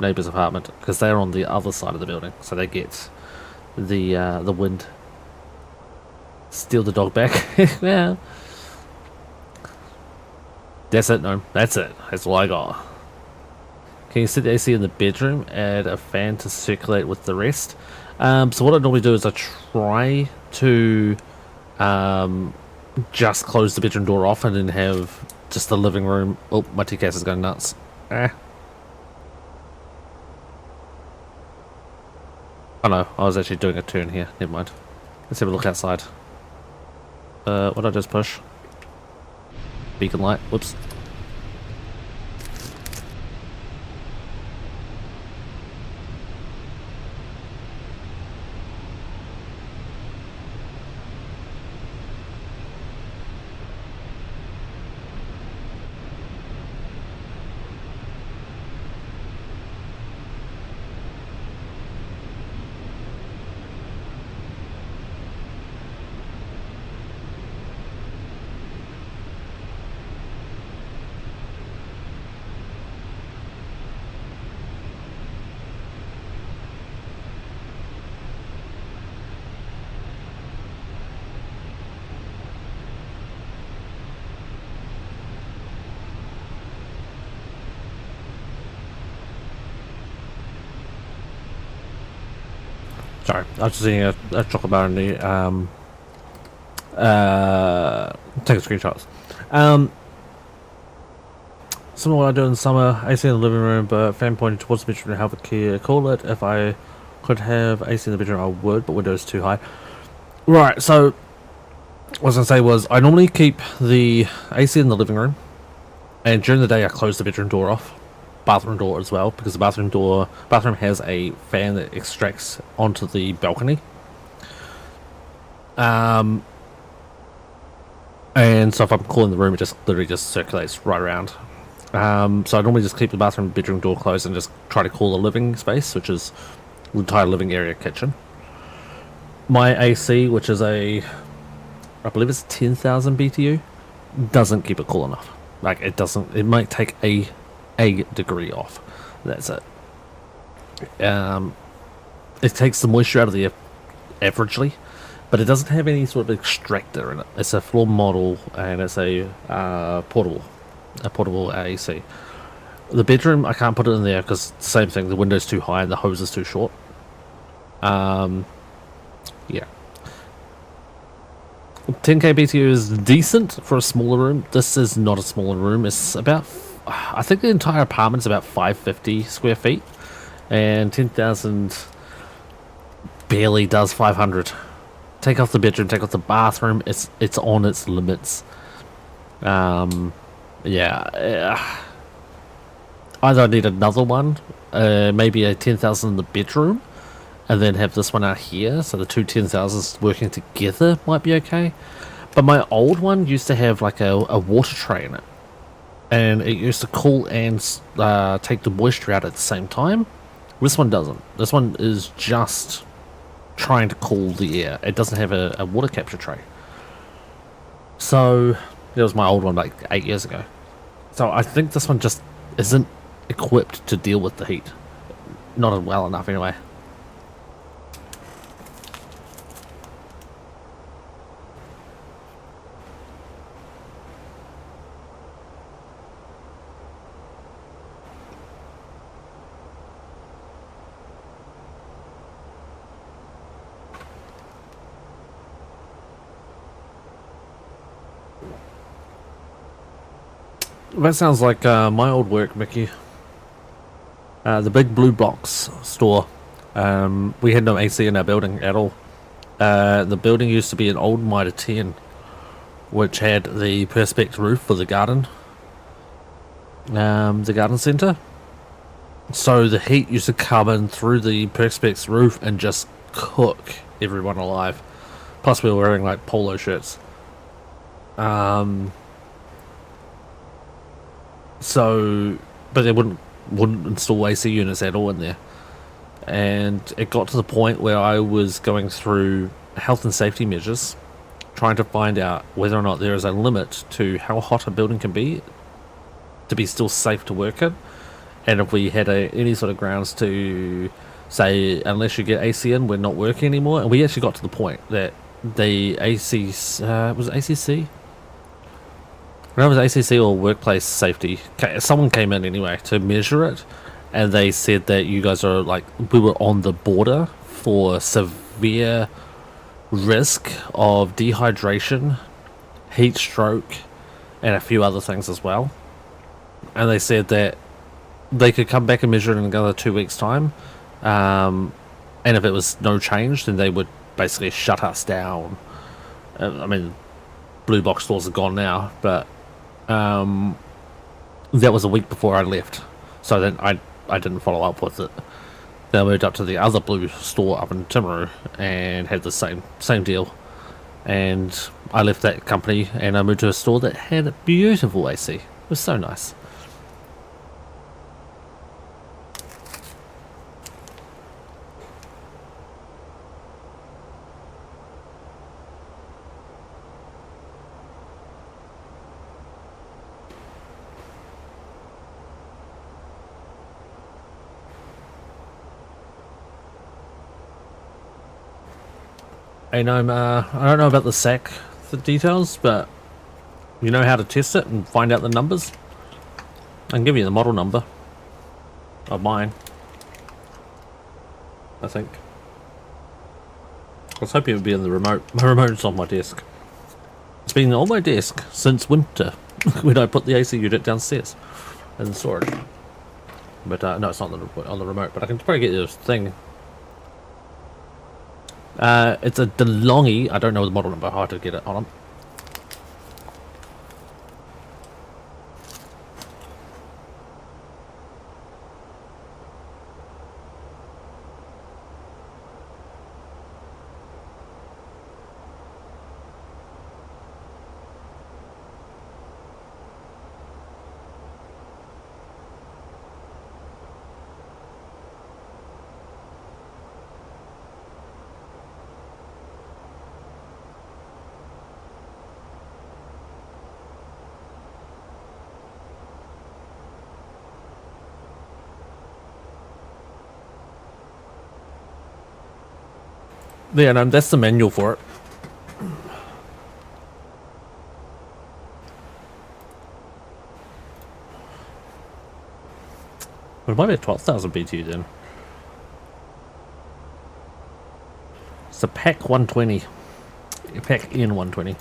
neighbour's apartment because they're on the other side of the building, so they get the wind. Steal the dog back. Yeah. That's it, no. That's it. That's all I got. Can you set the AC in the bedroom? Add a fan to circulate with the rest. So what I normally do is I try to just close the bedroom door off and then have just the living room. Oh, my TCAS is going nuts. Oh no, I was actually doing a turn here. Never mind. Let's have a look outside. What did I just push? Beacon light. Whoops. Sorry, I was just eating a chocolate bar in the taking screenshots. Similar to what I do in the summer, AC in the living room, but fan pointing towards the bedroom to help a key call it. If I could have AC in the bedroom, I would, but windows too high. Right, so what I was gonna say was I normally keep the AC in the living room, and during the day I close the bedroom door off. Bathroom door as well, because the bathroom has a fan that extracts onto the balcony. And so if I'm cooling the room, it just literally just circulates right around. So I normally just keep the bathroom and bedroom door closed and just try to cool the living space, which is the entire living area kitchen. My AC, which is I believe it's 10,000 BTU, doesn't keep it cool enough. Like it doesn't, it might take a degree off. That's it. It takes the moisture out of the air averagely, but it doesn't have any sort of extractor in it. It's a floor model and it's a portable AC. The bedroom, I can't put it in there because it's the same thing. The window's too high and the hose is too short. Yeah. 10k BTU is decent for a smaller room. This is not a smaller room. It's about, I think the entire apartment's about 550 square feet, and 10,000 barely does 500. Take off the bedroom, take off the bathroom. It's on its limits. Yeah. Either I need another one, maybe a 10,000 in the bedroom, and then have this one out here, so the two 10,000s working together might be okay. But my old one used to have like a water tray in it, and it used to cool and take the moisture out at the same time. This one doesn't. This one is just trying to cool the air. It doesn't have a water capture tray. So that was my old one like 8 years ago. So I think this one just isn't equipped to deal with the heat. Not well enough anyway. That sounds like my old work, Mickey. The big blue box store. We had no AC in our building at all. The building used to be an old Mitre 10, which had the perspex roof for the garden centre. So the heat used to come in through the perspex roof and just cook everyone alive. Plus we were wearing like polo shirts. So, but they wouldn't install AC units at all in there. And it got to the point where I was going through health and safety measures, trying to find out whether or not there is a limit to how hot a building can be to be still safe to work in, and if we had any sort of grounds to say, unless you get AC in, we're not working anymore. And we actually got to the point that the AC was it ACC? No, it was ACC or workplace safety. Someone came in anyway to measure it, and they said that you guys are like, we were on the border for severe risk of dehydration, heat stroke, and a few other things as well. And they said that they could come back and measure it in another 2 weeks' time, and if it was no change, then they would basically shut us down. I mean, blue box stores are gone now, but that was a week before I left, so then I didn't follow up with it. Then I moved up to the other blue store up in Timaru and had the same deal, and I left that company and I moved to a store that had beautiful AC. It was so nice. And I don't know about the SAC, the details, but you know how to test it and find out the numbers? I can give you the model number of mine, I think. I was hoping it would be in the remote. My remote's on my desk. It's been on my desk since winter when I put the AC unit downstairs in the storage. But no, it's not on the remote, but I can probably get you this thing. It's a DeLonghi. I don't know the model number. How to get it on them. Yeah, no, that's the manual for it. But it might be a 12,000 BTU then. It's a PAC 120. A PAC N 120.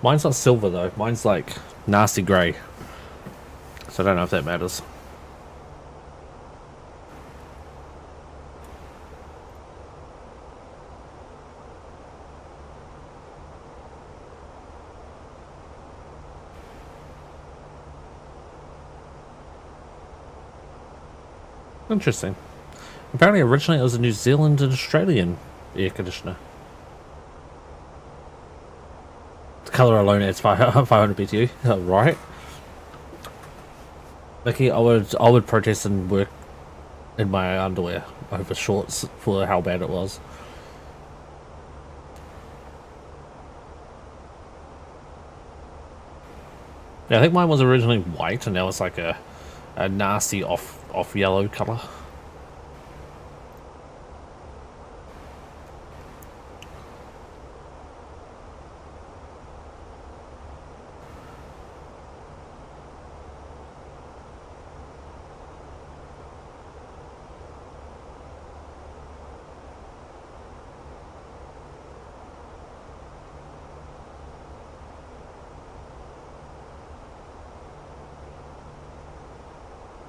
Mine's not silver though, mine's like nasty grey. So I don't know if that matters. Interesting. Apparently originally it was a New Zealand and Australian air conditioner. Color alone adds 500 BTU, right? Vicky, I would protest and work in my underwear over shorts for how bad it was. Yeah, I think mine was originally white and now it's like a nasty off yellow color.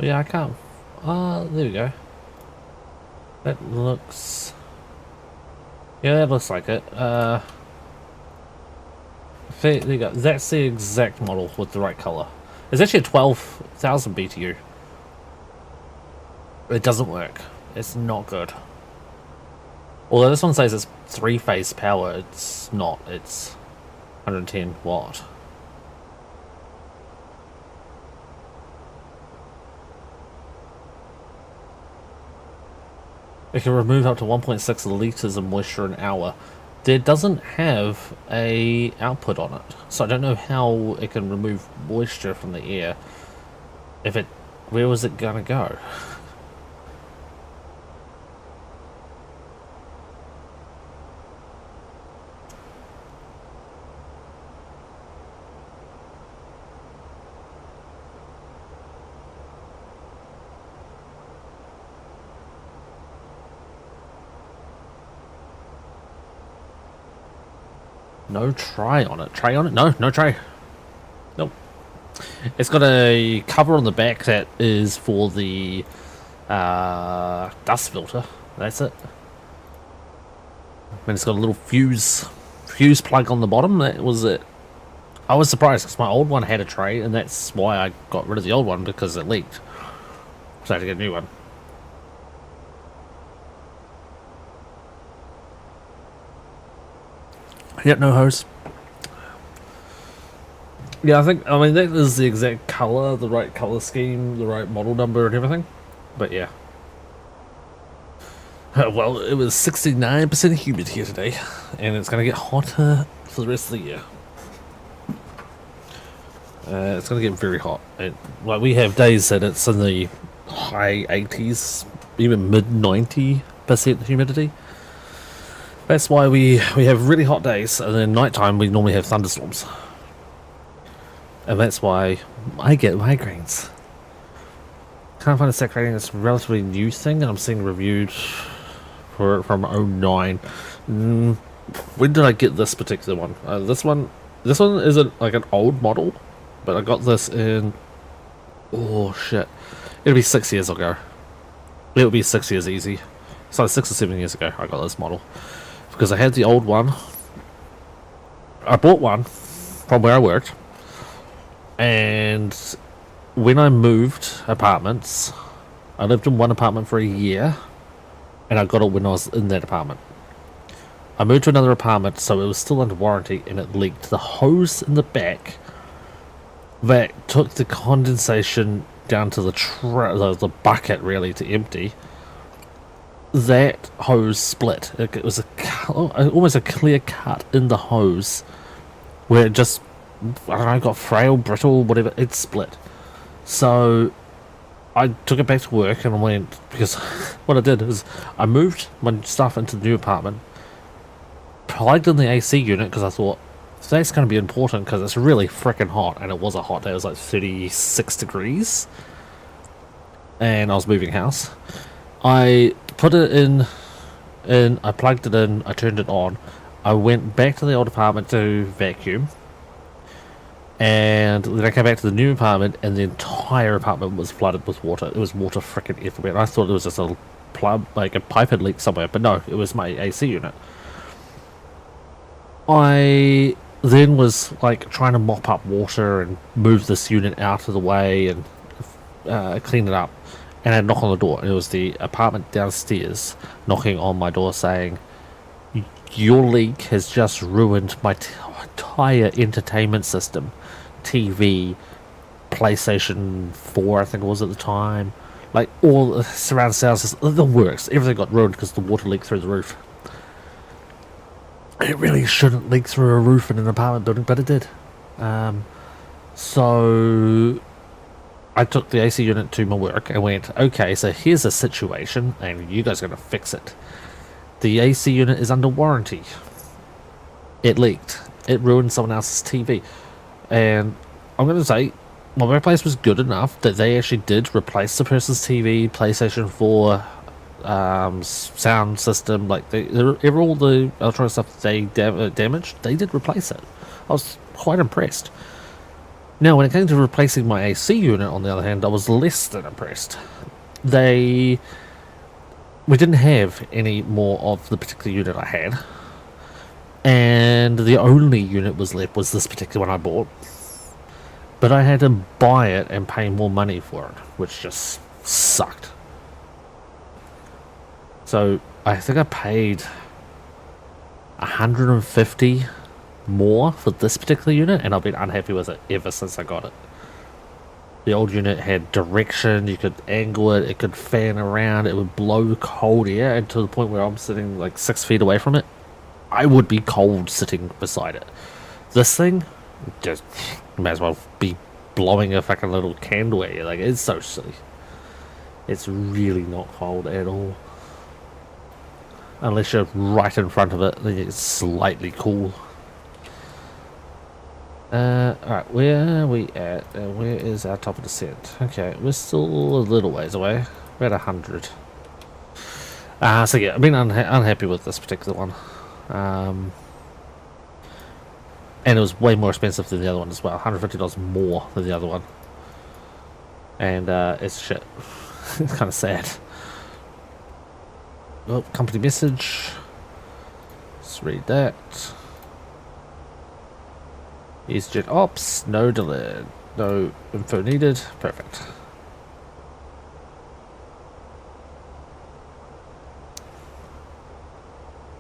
Yeah, I can't. There we go. That looks... Yeah, that looks like it. There you go. That's the exact model with the right color. It's actually a 12,000 BTU. It doesn't work. It's not good. Although this one says it's 3-phase power, it's not. It's 110 watt. It can remove up to 1.6 liters of moisture an hour. There doesn't have a output on it, so I don't know how it can remove moisture from the air. Where was it gonna go? No tray on it. Tray on it? No, no tray. Nope. It's got a cover on the back that is for the dust filter. That's it. And it's got a little fuse plug on the bottom. That was it. I was surprised because my old one had a tray, and that's why I got rid of the old one, because it leaked. So I had to get a new one. Yep, no hose. Yeah, I mean, that is the exact colour, the right colour scheme, the right model number and everything. But yeah. Well, it was 69% humid here today, and it's going to get hotter for the rest of the year. It's going to get very hot. Like, we have days that it's in the high 80s, even mid 90% humidity. That's why we have really hot days, and then nighttime we normally have thunderstorms. And that's why I get migraines. Can't find a sec rating. It's a relatively new thing, and I'm seeing reviewed for it from 09. When did I get this particular one? This one isn't like an old model, but I got this in... Oh shit. It'll be 6 years ago. It'll be 6 years easy. So 6 or 7 years ago I got this model. Because I had the old one. I bought one from where I worked, and when I moved apartments, I lived in one apartment for a year, and I got it when I was in that apartment. I moved to another apartment, so it was still under warranty, and it leaked. The hose in the back that took the condensation down to the bucket really to empty, that hose split. It was almost a clear cut in the hose where it just, I don't know, got frail, brittle, whatever. It split. So I took it back to work and I went, because what I did is I moved my stuff into the new apartment, plugged in the AC unit because I thought that's going to be important because it's really freaking hot, and it was a hot day. It was like 36 degrees, and I was moving house. I put it in, I plugged it in, I turned it on, I went back to the old apartment to vacuum, and then I came back to the new apartment, and the entire apartment was flooded with water. It was water freaking everywhere. And I thought it was just a plug, like a pipe had leaked somewhere, but no, it was my AC unit. I then was like trying to mop up water and move this unit out of the way and clean it up. And I knock on the door, and it was the apartment downstairs knocking on my door saying, "Your leak has just ruined my entire entertainment system. TV, PlayStation 4, I think it was at the time. Like, all the surround sound system, the works. Everything got ruined because the water leaked through the roof." It really shouldn't leak through a roof in an apartment building, but it did. So I took the AC unit to my work and went, okay, so here's a situation, and you guys are going to fix it. The AC unit is under warranty. It leaked. It ruined someone else's TV. And I'm going to say, my workplace was good enough that they actually did replace the person's TV, PlayStation 4, sound system, like all the electronic stuff they damaged, they did replace it. I was quite impressed. Now, when it came to replacing my AC unit, on the other hand, I was less than impressed. We didn't have any more of the particular unit I had, and the only unit was left was this particular one I bought. But I had to buy it and pay more money for it, which just sucked. So I think I paid 150 more for this particular unit, and I've been unhappy with it ever since I got it. The old unit had direction, you could angle it, it could fan around, it would blow cold air, and to the point where I'm sitting like 6 feet away from it, I would be cold sitting beside it. This thing, just may as well be blowing a fucking little candle at you. Like, it's so silly. It's really not cold at all. Unless you're right in front of it, then it's slightly cool. Alright, where are we at? Where is our top of descent? Okay, we're still a little ways away. We're at 100. So yeah, I've been unhappy with this particular one. And it was way more expensive than the other one as well. $150 more than the other one. And it's shit. It's kind of sad. Oh, company message. Let's read that. EasyJet Ops, no delay, no info needed. Perfect.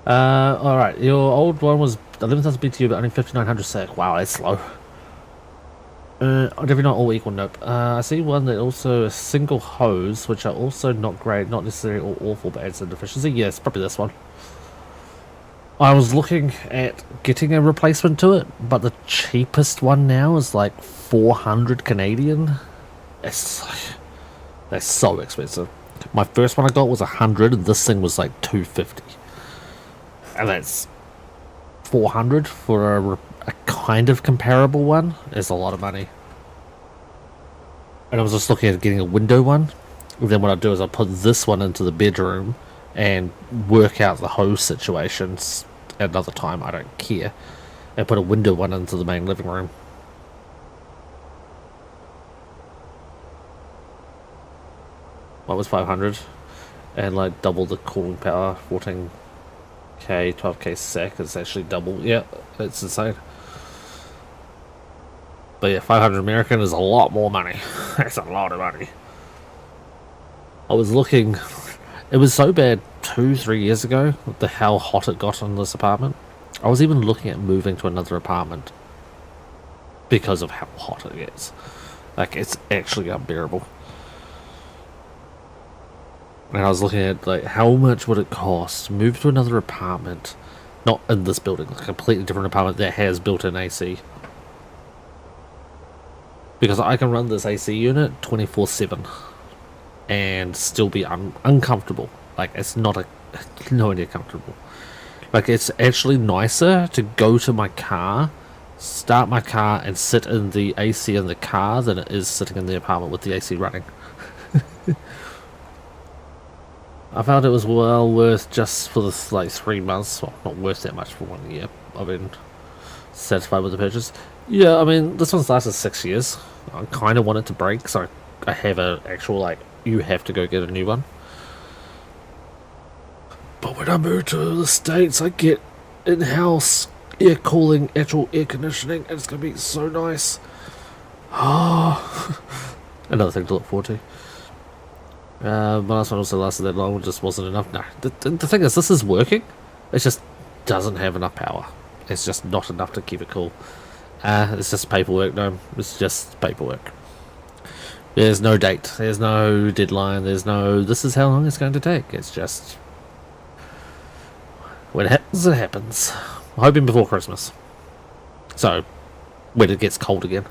Alright, your old one was 11,000 BTU but only 5,900 sec. Wow, that's slow. Definitely not all equal, nope. I see one that also a single hose, which are also not great, not necessarily all awful, but adds some deficiency. Yes, probably this one. I was looking at getting a replacement to it, but the cheapest one now is like 400 Canadian. They're so expensive. My first one I got was 100, and this thing was like 250. And that's 400 for a kind of comparable one is a lot of money. And I was just looking at getting a window one. And then what I'll do is I'll put this one into the bedroom and work out the hose situations at another time. I don't care. And put a window one into the main living room. What was 500? And like double the cooling power, 14k, 12k sec is actually double. Yeah, it's insane. But yeah, 500 American is a lot more money. That's a lot of money. I was looking, it was so bad 2-3 years ago, how hot it got in this apartment. I was even looking at moving to another apartment because of how hot it gets. Like, it's actually unbearable. And I was looking at, like, how much would it cost to move to another apartment, not in this building, a completely different apartment that has built-in AC. Because I can run this AC unit 24/7 and still be uncomfortable. Like, it's not no idea comfortable. Like, it's actually nicer to go to my car, start my car, and sit in the AC in the car than it is sitting in the apartment with the AC running. I found it was well worth just for the like 3 months. Well, not worth that much for 1 year. I've been satisfied with the purchase. Yeah, I mean, this one's lasted 6 years. I kind of want it to break, so I have an actual, like, you have to go get a new one. But when I move to the States, I get in-house air cooling, actual air conditioning, and it's going to be so nice. Oh, another thing to look forward to. My last one also lasted that long, it just wasn't enough. No, the thing is, this is working. It just doesn't have enough power. It's just not enough to keep it cool. It's just paperwork, no. It's just paperwork. There's no date. There's no deadline. There's no, this is how long it's going to take. It's just, when it happens, it happens. I'm hoping before Christmas. So, when it gets cold again.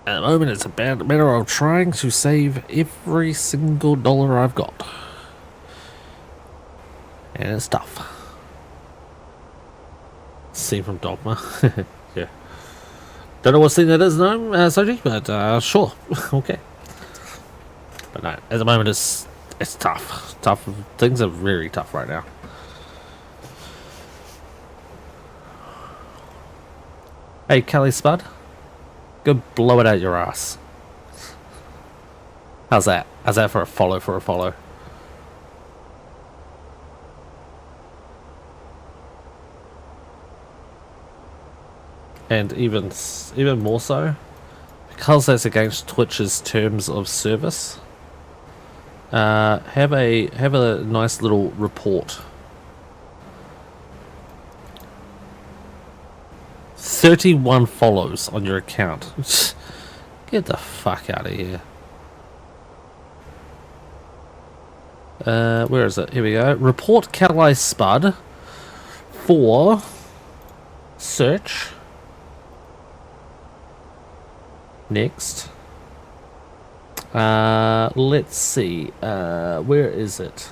At the moment, it's a matter of trying to save every single dollar I've got. And it's tough. Scene from Dogma. Yeah. Don't know what scene that is, no, Soji, but sure. Okay. But no, at the moment, it's tough. Tough. Things are very tough right now. Hey, Kelly Spud, go blow it out your ass. How's that? How's that for a follow? And even more so, because that's against Twitch's terms of service. Have a nice little report. 31 follows on your account. Get the fuck out of here. Where is it? Here we go. Report Kelly Spud for search. Next. Let's see. Where is it?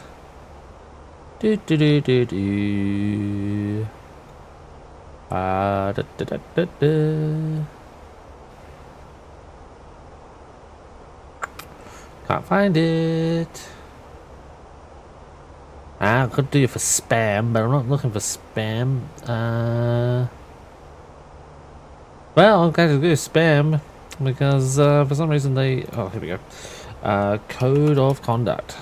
Da, da, da, da. Can't find it. I could do it for spam, but I'm not looking for spam. Well, I'm going to do spam because for some reason they. Oh, here we go. Code of conduct.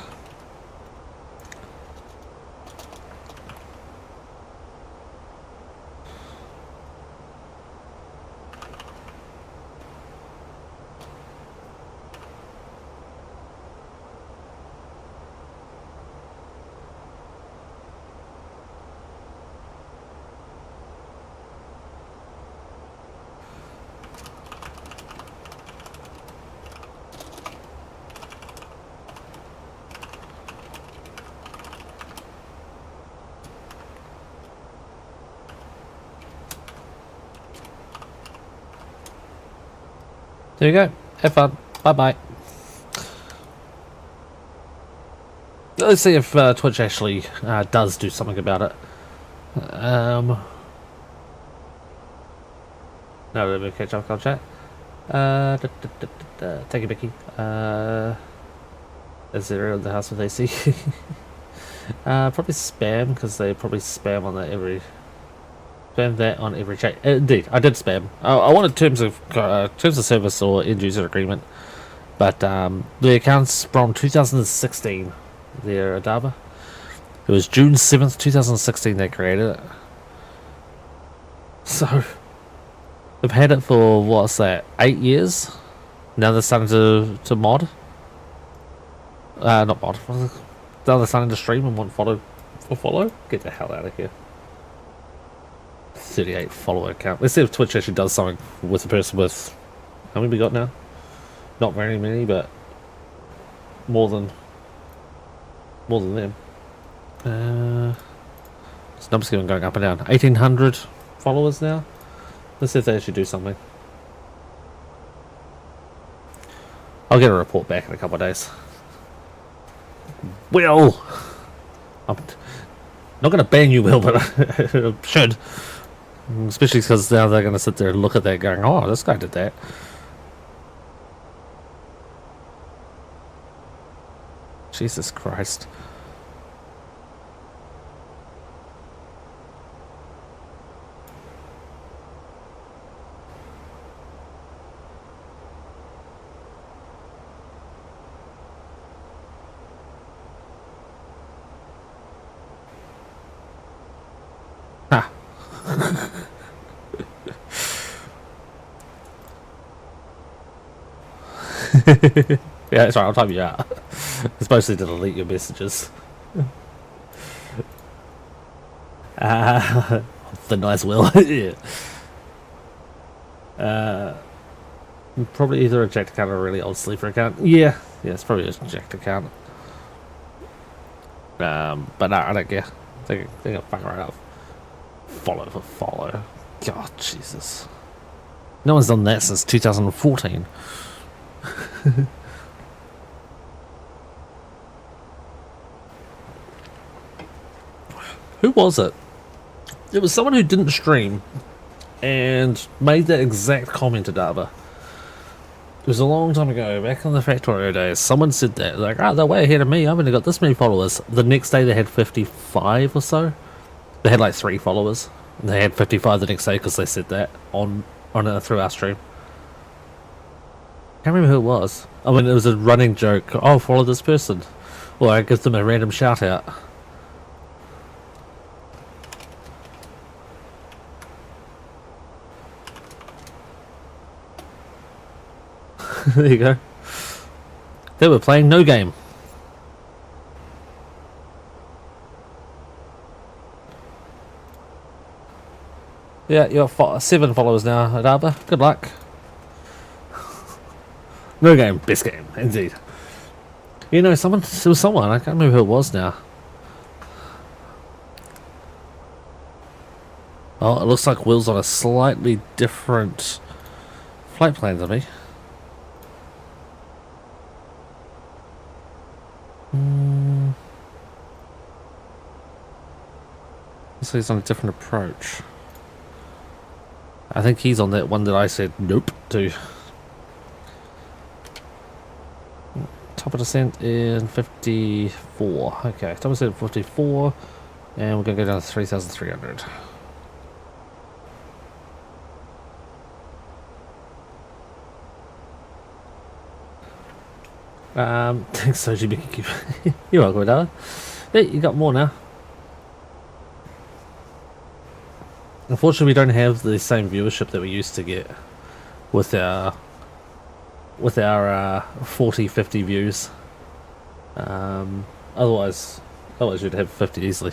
There you go. Have fun. Bye-bye. Let's see if Twitch actually does do something about it. No, let me catch up on chat. Take it, Vicky. Is there in the house with AC? Probably spam, because they probably spam on that every... Spam that on every chat. Indeed, I did spam. I wanted terms of service or end user agreement, but the account's from 2016. There, Adaba. It was June 7th, 2016. They created it. So they've had it for what's that? 8 years. Now they're starting to mod. Not mod. Now they're starting to stream and want follow. Get the hell out of here. 38 follower account. Let's see if Twitch actually does something with the person with... How many we got now? Not very many, but more than them. This number's going up and down. 1,800 followers now. Let's see if they actually do something. I'll get a report back in a couple of days. Will! I'm not going to ban you, Will, but I should. Especially because now they're going to sit there and look at that going, oh, this guy did that. Jesus Christ. Ha. Yeah, sorry, I'll time you out. It's mostly to delete your messages. The nice Will. Yeah. Probably either a eject account or a really old sleeper account. Yeah, it's probably an eject account. But no, I don't care. They can fuck right up. Follow for follow. God, Jesus. No one's done that since 2014. Who was it? It was someone who didn't stream and made that exact comment to Dava. It was a long time ago, back in the Factorio days. Someone said that, like, oh, they're way ahead of me. I've only got this many followers. The next day they had 55 or so. They had like 3 followers. And they had 55 the next day because they said that on on it through our stream. Can't remember who it was. I mean, it was a running joke. Oh, follow this person, or I give them a random shout out. There you go. They were playing no game. Yeah, you got 7 followers now, Adaba. Good luck. No game, best game, indeed. You know, there was someone, I can't remember who it was now. Oh, it looks like Will's on a slightly different flight plan than me. So he's on a different approach. I think he's on that one that I said nope to. Top of descent in 54. Okay, top of descent 54. And we're going to go down to 3,300. Thanks, Soji Mickey. You're welcome, darling. Hey, you got more now. Unfortunately, we don't have the same viewership that we used to get with our 40, 50 views. Otherwise you'd have 50 easily.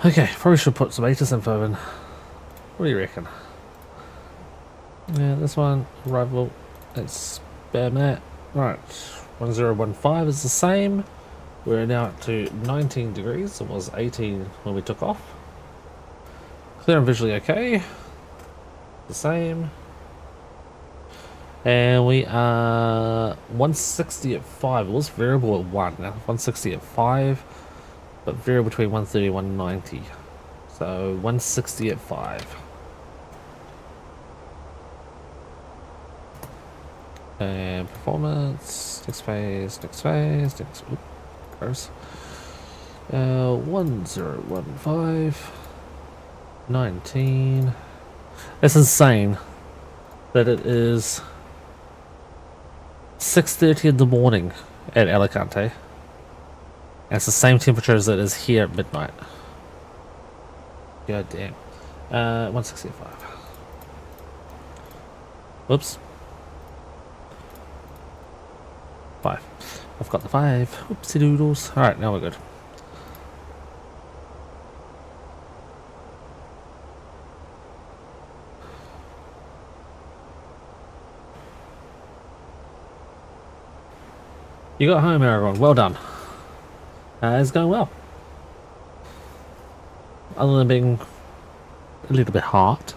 Okay, probably should put some ATIS info in. What do you reckon? Yeah, this one, arrival, it's spare mat. Right, 1015 is the same. We're now up to 19 degrees. It was 18 when we took off. Clear and visually okay. The same. And we are 160 at 5. It was variable at 1. Now 160 at 5. But vary between 130 and 190. So 160 at 5. And performance, next phase, oop, gross. 1015, 19. That's insane that it is 6:30 in the morning at Alicante. And it's the same temperature as it is here at midnight. God damn. 165. Whoops. 5. I've got the 5. Oopsie doodles. Alright, now we're good. You got home, Aragon. Well done. It's going well. Other than being a little bit hot,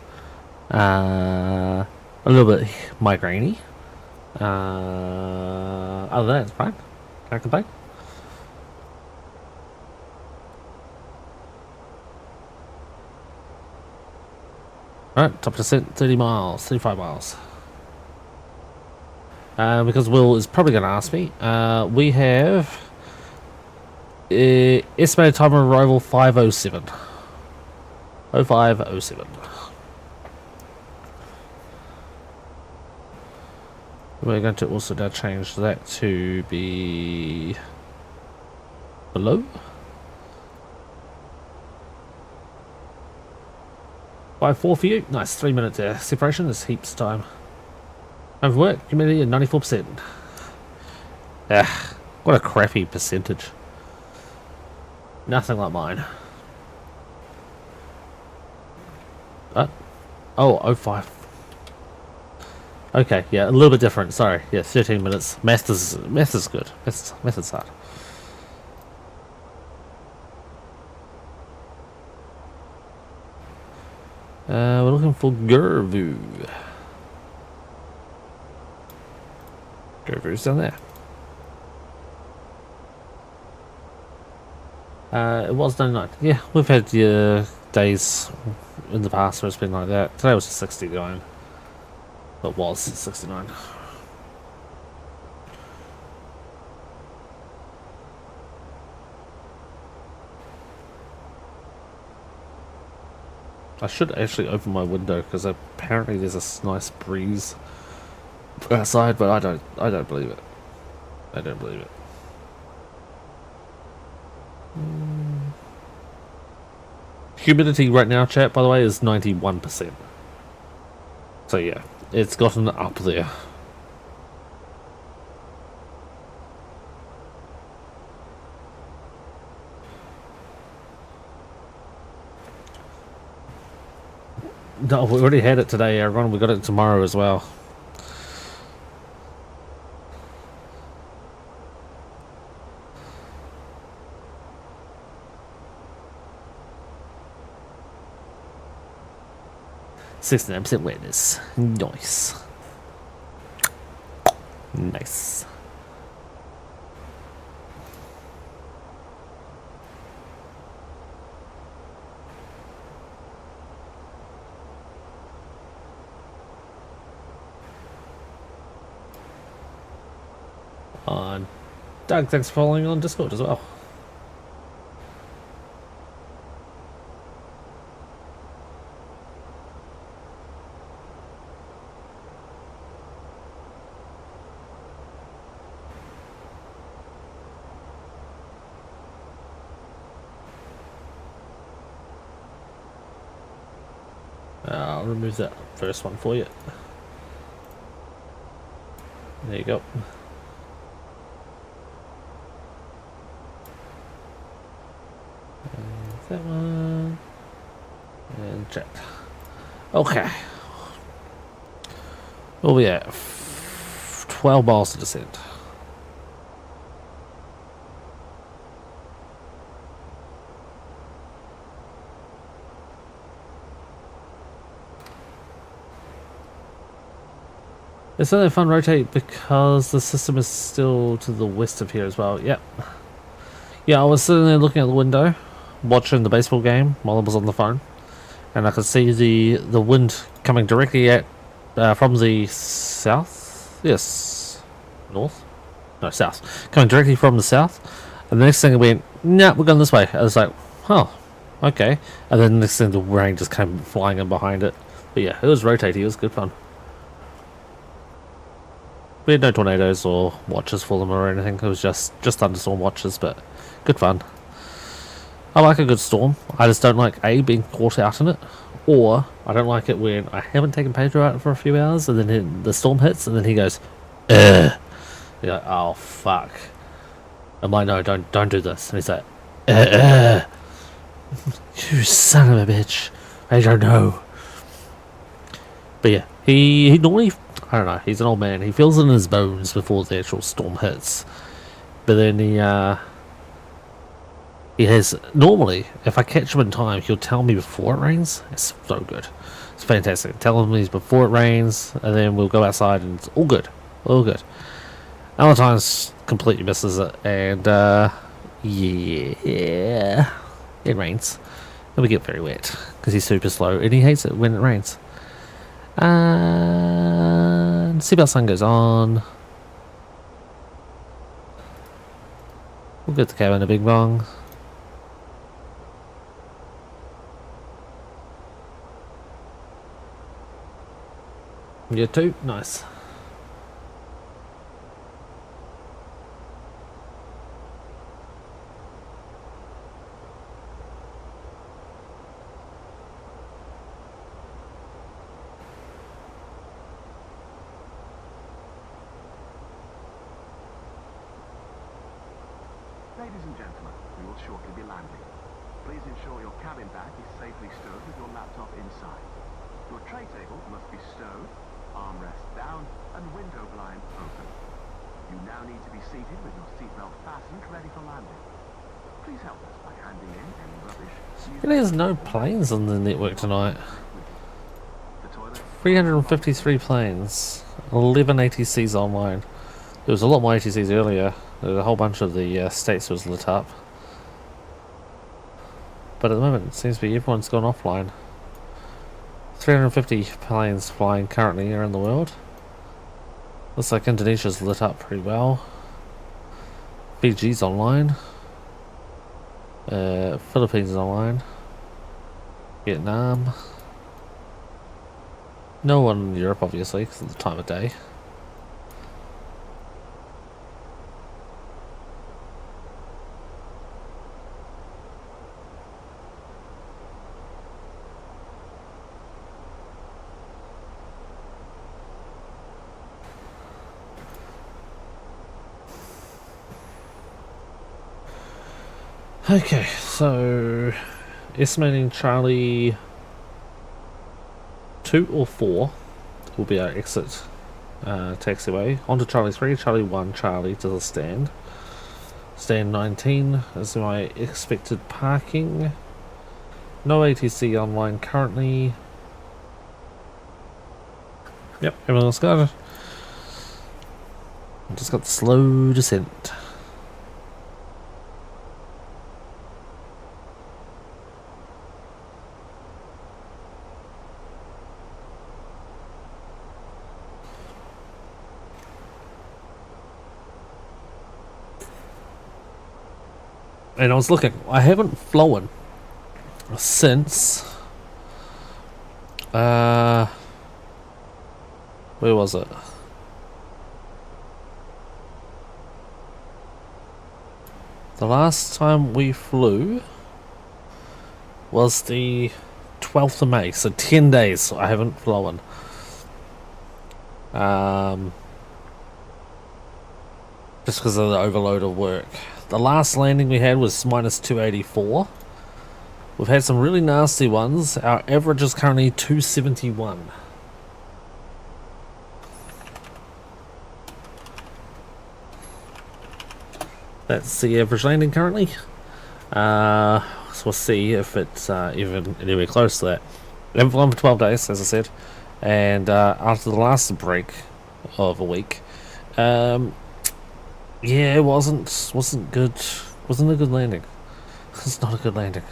a little bit migraine-y. Other than that, it's fine. Can't complain. Alright, top descent, 30 miles, 35 miles. Because Will is probably going to ask me, we have estimated time of arrival 5:07. 05:07. We're going to also now change that to be below 5:04 for you. Nice, 3 minute separation. There's heaps of time. Over work, humidity at 94%. What a crappy percentage. Nothing like mine. Oh, 05. Okay, yeah, a little bit different. Sorry, yeah, 13 minutes. Math is good. Math is hard. We're looking for Gervu. Gervu's down there. It was 99. Yeah, we've had days in the past where it's been like that. Today was 69. It was 69. I should actually open my window because apparently there's a nice breeze outside, but I don't believe it. I don't believe it. Humidity right now, chat, by the way, is 91%. So yeah, it's gotten up there. No, we already had it today, everyone. We got it tomorrow as well. %69% wetness. Nice. Nice. Doug, thanks for following on Discord as well. I'll remove that first one for you. There you go. That one and check. Okay, where we at? 12 miles to descend. It's only fun rotate because the system is still to the west of here as well. Yep. Yeah, I was sitting there looking out the window, watching the baseball game while I was on the phone, and I could see the wind coming directly at from the south. Yes, north. No, south. Coming directly from the south, and the next thing it went, nah, we're going this way. I was like, oh, okay. And then the next thing, the rain just came flying in behind it. But yeah, it was rotating. It was good fun. We had no tornadoes or watches for them or anything. It was just thunderstorm watches, but good fun. I like a good storm. I just don't like being caught out in it, or I don't like it when I haven't taken Pedro out for a few hours and then the storm hits and then he goes, ugh. You're like, oh fuck. I'm like, no, don't do this. And he's like, you son of a bitch. I don't know. But yeah, he normally, I don't know, he's an old man. He feels it in his bones before the actual storm hits. But then he has, normally, if I catch him in time, he'll tell me before it rains. It's so good. It's fantastic. Tell him before it rains, and then we'll go outside and it's all good. All good. Other times, completely misses it, and yeah, it rains. And we get very wet, because he's super slow, and he hates it when it rains. And seatbelt sign goes on. We'll get the cabin a big bong. You too? Nice. Ladies and gentlemen, we will shortly be landing. Please ensure your cabin bag is safely stowed with your laptop inside. Your tray table must be stowed, armrest down, and window blind open. You now need to be seated with your seatbelt fastened, ready for landing. Please help us by handing in any rubbish. There's no planes on the network tonight. 353 planes, 11 ATCs online. There was a lot more ATCs earlier. A whole bunch of the states was lit up. But at the moment, it seems to be everyone's gone offline. 350 planes flying currently around the world. Looks like Indonesia's lit up pretty well. Fiji's online. Philippines is online. Vietnam. No one in Europe, obviously, because of the time of day. Okay, so estimating Charlie 2 or 4 will be our exit taxiway. Onto Charlie 3, Charlie 1, Charlie to the stand. Stand 19 is my expected parking. No ATC online currently. Yep, everything's good. Just got the slow descent. And I was looking, I haven't flown since where was it? The last time we flew was the 12th of May, so 10 days I haven't flown. Just because of the overload of work. The last landing we had was minus 284. We've had some really nasty ones. Our average is currently 271. That's the average landing currently. So we'll see if it's even anywhere close to that. We haven't flown for 12 days, as I said. And after the last break of a week, yeah, it wasn't good. Wasn't a good landing. It's not a good landing.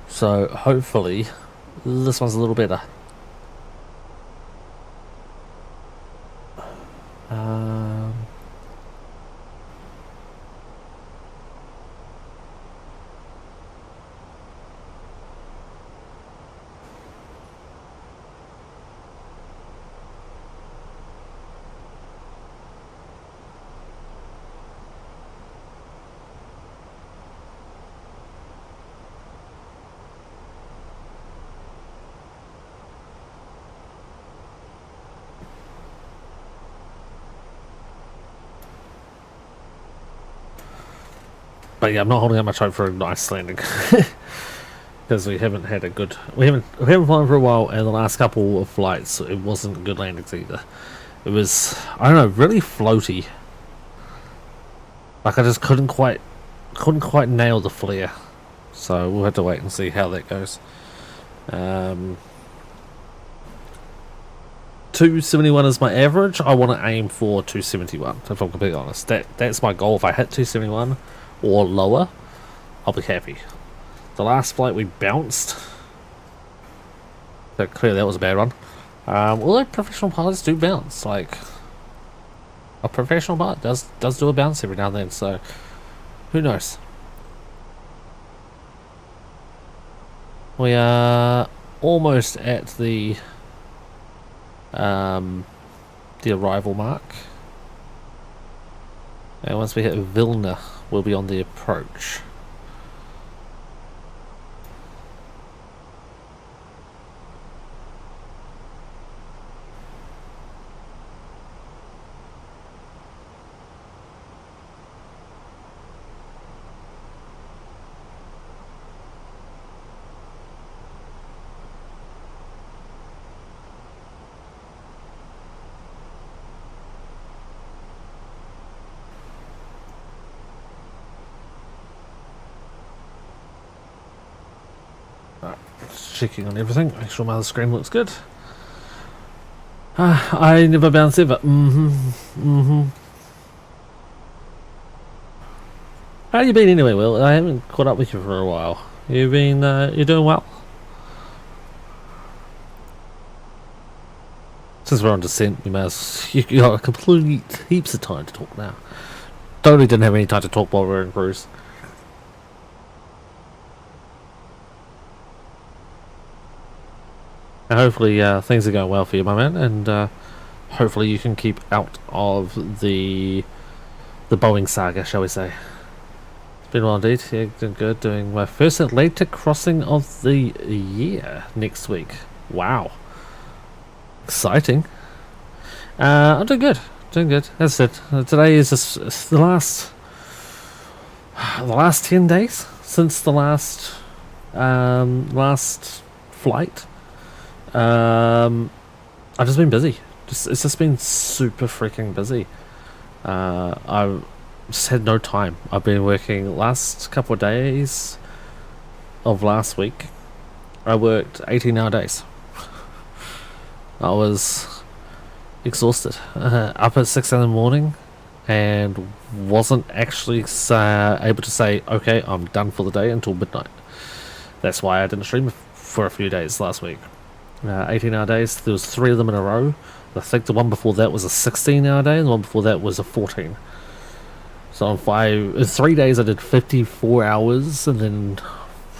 So hopefully this one's a little better. But yeah, I'm not holding out much hope for a nice landing because we haven't had a good. We haven't flown for a while, and the last couple of flights it wasn't good landings either. It was, I don't know, really floaty. Like I just couldn't quite nail the flare. So we'll have to wait and see how that goes. 271 is my average. I want to aim for 271. If I'm completely honest, that's my goal. If I hit 271. Or lower, I'll be happy. The last flight we bounced, so clearly that was a bad one. Although professional pilots do bounce, like a professional pilot does do a bounce every now and then. So who knows? We are almost at the arrival mark, and once we hit Vilna, we'll be on the approach. Checking on everything, make sure my other screen looks good. I never bounce ever. How you been anyway, Will? I haven't caught up with you for a while. You been, you doing well? Since we're on descent, we may as you got a complete heaps of time to talk now. Totally didn't have any time to talk while we were in cruise. And hopefully things are going well for you, my man, and hopefully you can keep out of the Boeing saga, shall we say. It's been well indeed. Yeah, doing good. Doing my first Atlantic crossing of the year next week. Wow. Exciting. I'm doing good. Doing good. That's it. Today is just the last 10 days since the last flight. I've just been busy. It's just been super freaking busy. I've just had no time. I've been working last couple of days of last week. I worked 18-hour days. I was exhausted. Up at 6 in the morning and wasn't actually able to say, okay, I'm done for the day until midnight. That's why I didn't stream for a few days last week. 18-hour days. There was 3 of them in a row. I think the one before that was a 16-hour day and the one before that was a 14. So in 3 days I did 54 hours, and then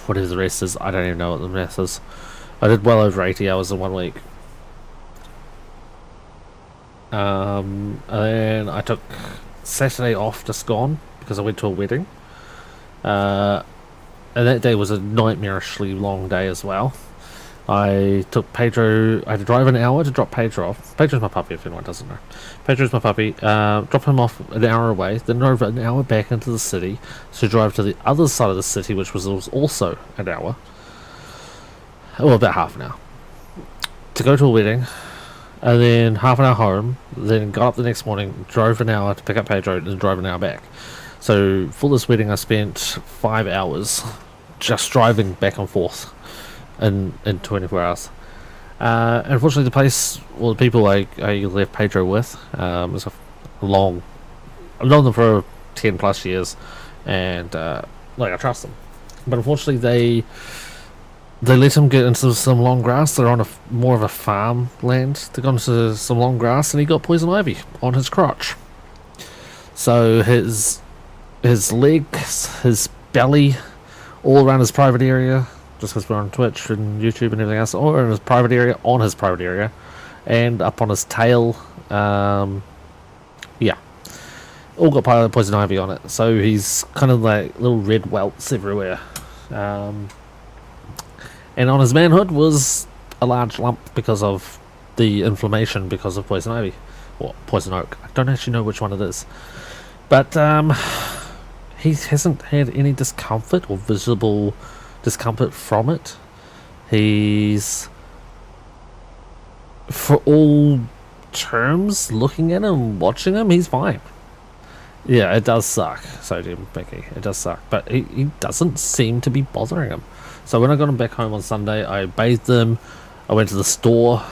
whatever the rest is, I don't even know what the math is. I did well over 80 hours in 1 week. And then I took Saturday off, just gone, because I went to a wedding. And that day was a nightmarishly long day as well. I took Pedro. I had to drive an hour to drop Pedro off. Pedro's my puppy, if anyone doesn't know. Pedro's my puppy. Drop him off an hour away, then drove an hour back into the city to drive to the other side of the city, which was also an hour. Well, about half an hour. To go to a wedding, and then half an hour home, then got up the next morning, drove an hour to pick up Pedro, and then drove an hour back. So for this wedding I spent 5 hours just driving back and forth in 24 hours. Unfortunately the place, well, the people I left Pedro with, was a long, I've known them for 10 plus years, and like I trust them, but unfortunately they let him get into some long grass. They're on more of a farm land. They got into some long grass and he got poison ivy on his crotch. So his legs, his belly, all around his private area, just because we're on Twitch and YouTube and everything else, all in his private area, on his private area, and up on his tail, yeah, all got poison ivy on it. So he's kind of like little red welts everywhere. And on his manhood was a large lump because of the inflammation because of poison ivy, or poison oak. I don't actually know which one it is, but he hasn't had any discomfort or visible discomfort from it. He's, for all terms, looking at him, watching him, he's fine. Yeah, it does suck. So do Mickey. It does suck, but he doesn't seem to be bothering him. So when I got him back home on Sunday, I bathed him. I went to the store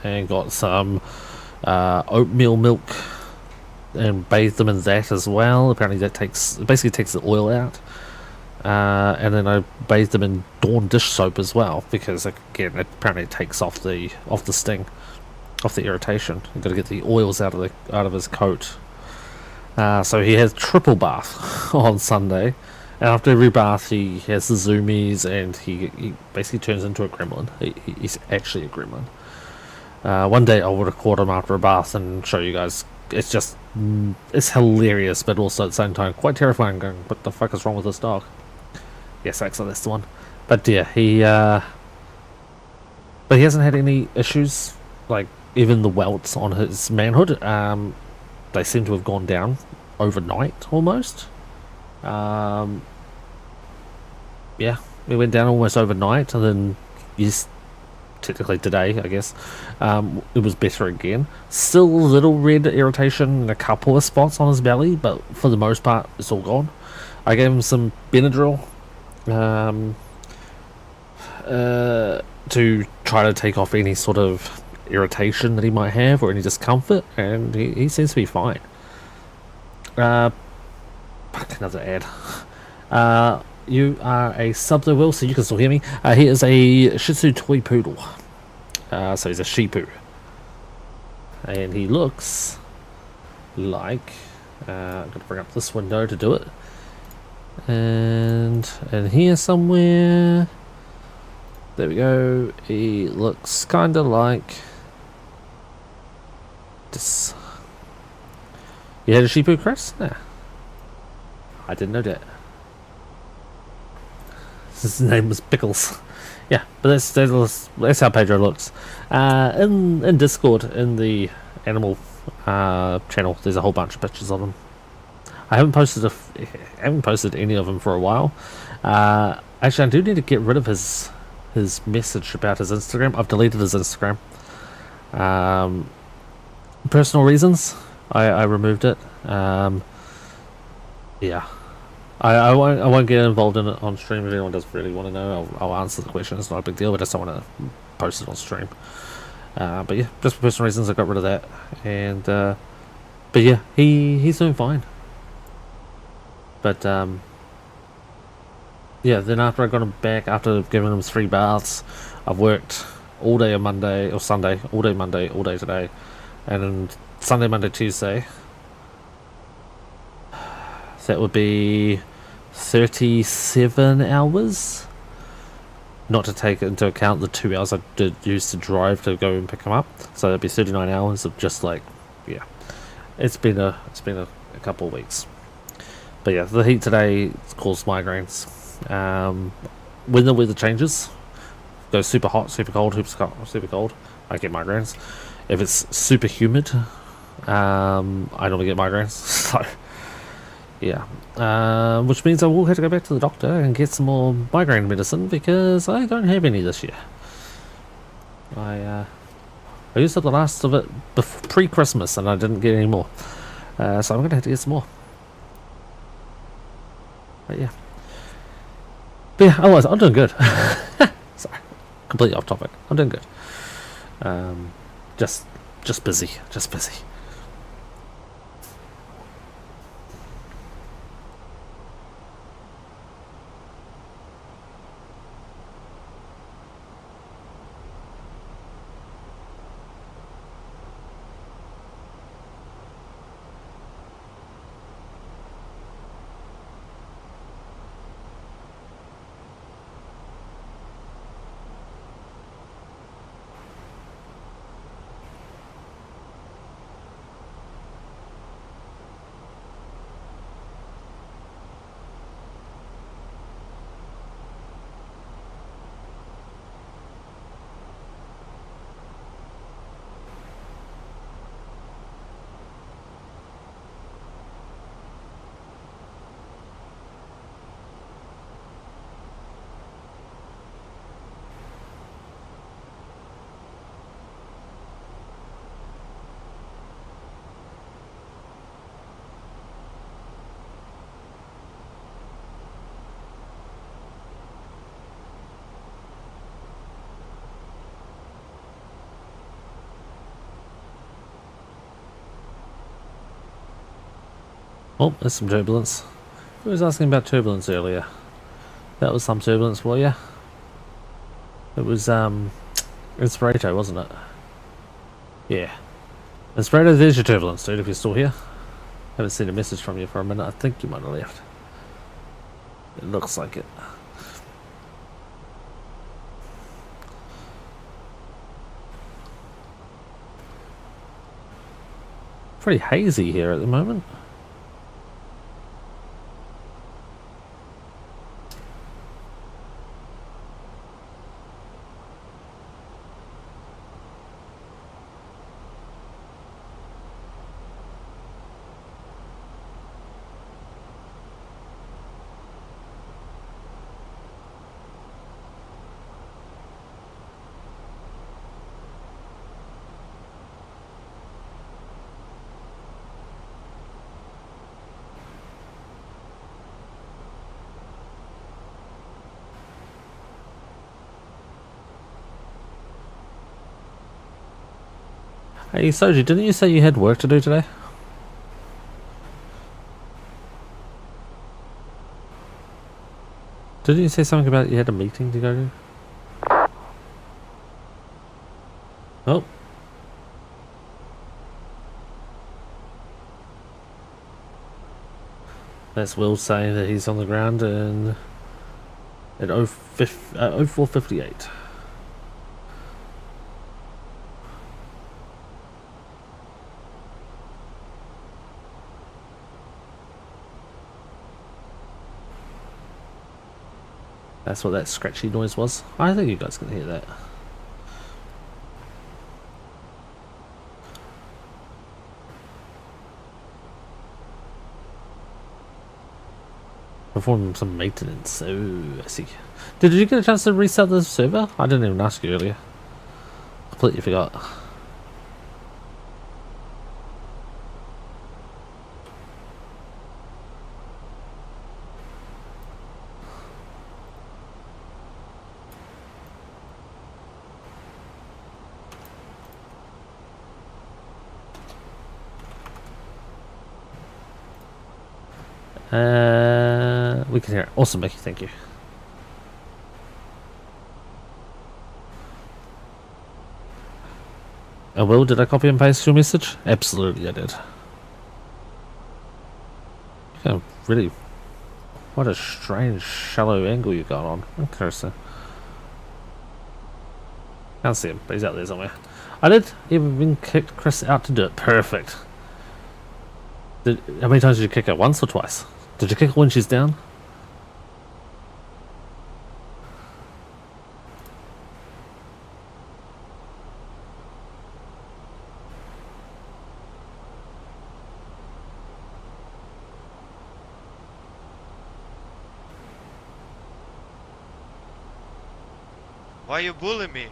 and got some oatmeal milk and bathed them in that as well. Apparently that basically takes the oil out. And then I bathed them in Dawn dish soap as well, because again, apparently it takes off the sting, off the irritation. You've got to get the oils out of his coat. So he has triple bath on Sunday. And after every bath, he has the zoomies, and he basically turns into a gremlin. He's actually a gremlin. One day I will record him after a bath and show you guys. It's hilarious, but also at the same time quite terrifying. Going, what the fuck is wrong with this dog? Yes, actually that's the one. But yeah, he hasn't had any issues, like even the welts on his manhood. They seem to have gone down overnight almost. Yeah, it went down almost overnight, and then technically today, I guess, it was better again. Still a little red irritation in a couple of spots on his belly, but for the most part, it's all gone. I gave him some Benadryl to try to take off any sort of irritation that he might have or any discomfort, and he seems to be fine. Fuck, another ad. You are a sub though, Will, so you can still hear me. He is a Shih Tzu toy poodle. So he's a Shipu. And he looks like... I'm going to bring up this window to do it. And here somewhere... There we go. He looks kind of like... this. You had a Shipu, Chris? Yeah. I didn't know that. His name was Pickles. Yeah, but that's how Pedro looks. In Discord, in the animal channel, there's a whole bunch of pictures of him. I haven't posted any of them for a while. Actually, I do need to get rid of his message about his Instagram. I've deleted his Instagram. Personal reasons, I removed it. Yeah. I won't get involved in it on stream. If anyone does really want to know, I'll answer the question. It's not a big deal, but I just don't want to post it on stream. But yeah, just for personal reasons, I got rid of that. And but yeah, he's doing fine. But yeah, then after I got him back, after giving him 3 baths, I've worked all day on Monday or Sunday, all day Monday, all day today, and then Sunday, Monday, Tuesday. That would be 37 hours, not to take into account the 2 hours I did use to drive to go and pick him up. So that'd be 39 hours of just like, yeah, it's been a couple of weeks. But yeah, the heat today caused migraines. When the weather changes, goes super hot, super cold, super cold, I get migraines. If it's super humid, I normally get migraines. So yeah, which means I will have to go back to the doctor and get some more migraine medicine because I don't have any this year. I used up the last of it pre-Christmas and I didn't get any more, so I'm gonna have to get some more. But yeah, otherwise I'm doing good. Sorry, completely off topic. I'm doing good. Just busy. Oh, there's some turbulence. Who was asking about turbulence earlier? That was some turbulence for you. It was Inspirato, wasn't it? Yeah. Inspirato, there's your turbulence, dude, if you're still here. Haven't seen a message from you for a minute. I think you might have left. It looks like it. Pretty hazy here at the moment. Hey Soji, didn't you say you had work to do today? Didn't you say something about you had a meeting to go to? Oh. That's Will saying that he's on the ground and at 0458. That's what that scratchy noise was. I think you guys can hear that. Perform some maintenance. Oh, I see. Did you get a chance to reset the server? I didn't even ask you earlier. Completely forgot. We can hear it. Awesome, Becky. Thank you. Will, did I copy and paste your message? Absolutely, I did. Yeah, really. What a strange, shallow angle you got on. Interesting. Can't see him, but he's out there somewhere. I did even kick Chris out to do it. Perfect. How many times did you kick her? Once or twice? Did you kick her when she's down? Why you bully me?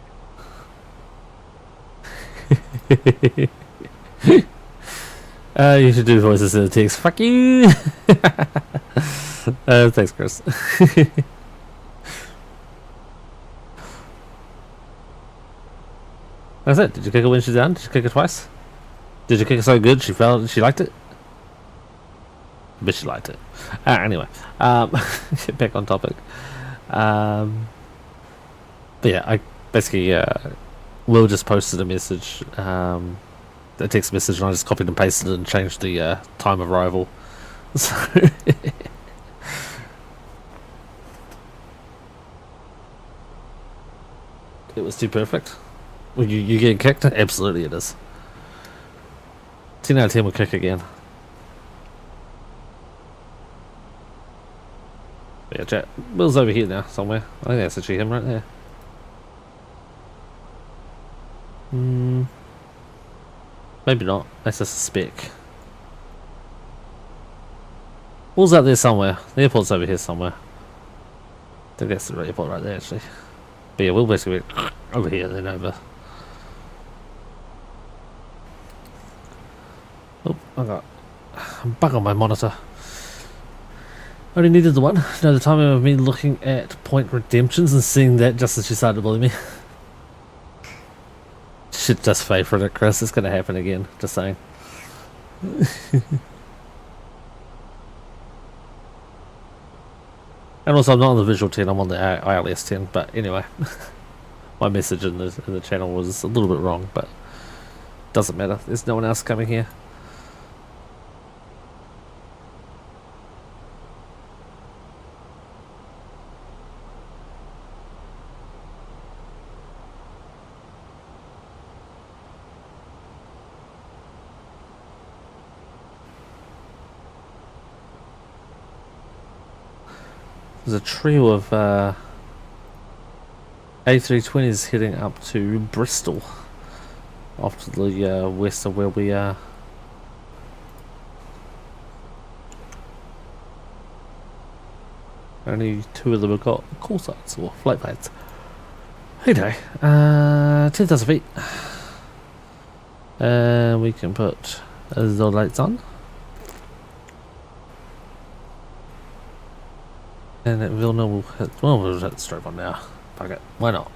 You should do voices in the text. Fuck you! Thanks, Chris. That's it. Did you kick her when she's down? Did you kick her twice? Did you kick her so good she felt she liked it? But she liked it. Anyway, get back on topic. But yeah, I basically Will just posted a message, a text message, and I just copied and pasted it and changed the time of arrival. So it was too perfect. Well, you getting kicked? Absolutely, it is. 10 out of 10 will kick again. But yeah, chat. Will's over here now somewhere. I think that's actually him right there. Maybe not. That's just a speck. Will's out there somewhere. The airport's over here somewhere. I think that's the airport right there actually. But yeah, Will basically went over here then over. Oh, I got a bug on my monitor. Only needed the one. Know the timing of me looking at point redemptions and seeing that just as she started to bully me. Should just favourite it, Chris. It's gonna happen again. Just saying. And also, I'm not on the visual 10. I'm on the ILS 10. But anyway, my message in the channel was a little bit wrong, but doesn't matter. There's no one else coming here. There's a trio of A320s heading up to Bristol, off to the west of where we are. Only 2 of them have got call signs or flight plans. Okay, 10,000 feet. We can put the lights on. And it will know we'll hit, well, we'll hit the strobe on now. Fuck it. Why not?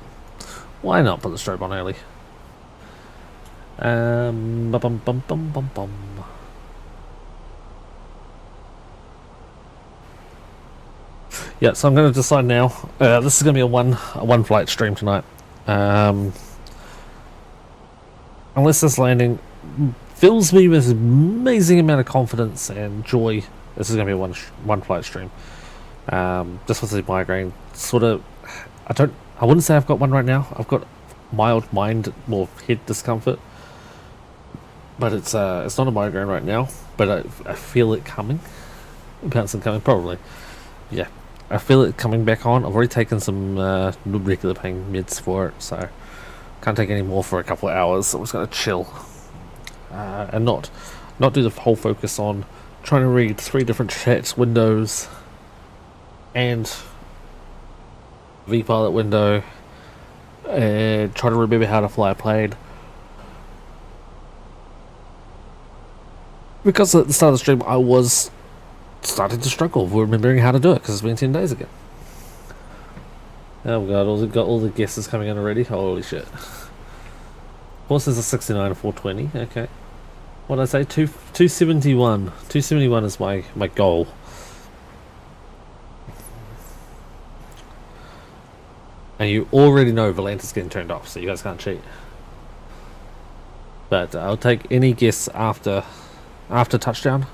Why not put the strobe on early? Bum, bum, bum, bum, bum, bum. Yeah, so I'm going to decide now. This is going to be a one flight stream tonight. Unless this landing fills me with an amazing amount of confidence and joy, this is going to be a one flight stream. Just with the migraine, sort of. I wouldn't say I've got one right now. I've got mild mind or head discomfort, but it's not a migraine right now. But I feel it coming. Bouncing coming, probably. Yeah, I feel it coming back on. I've already taken some regular pain meds for it, so can't take any more for a couple of hours. So I'm just gonna chill and not do the whole focus on trying to read 3 different chat windows and vPilot window and try to remember how to fly a plane. Because at the start of the stream I was starting to struggle with remembering how to do it because it's been 10 days ago. Oh god, got all the guesses coming in already. Holy shit. Of course there's a 69 and 420. Okay. What did I say? 271. 271 is my goal. And you already know Volantis getting turned off, so you guys can't cheat. But I'll take any guess after touchdown.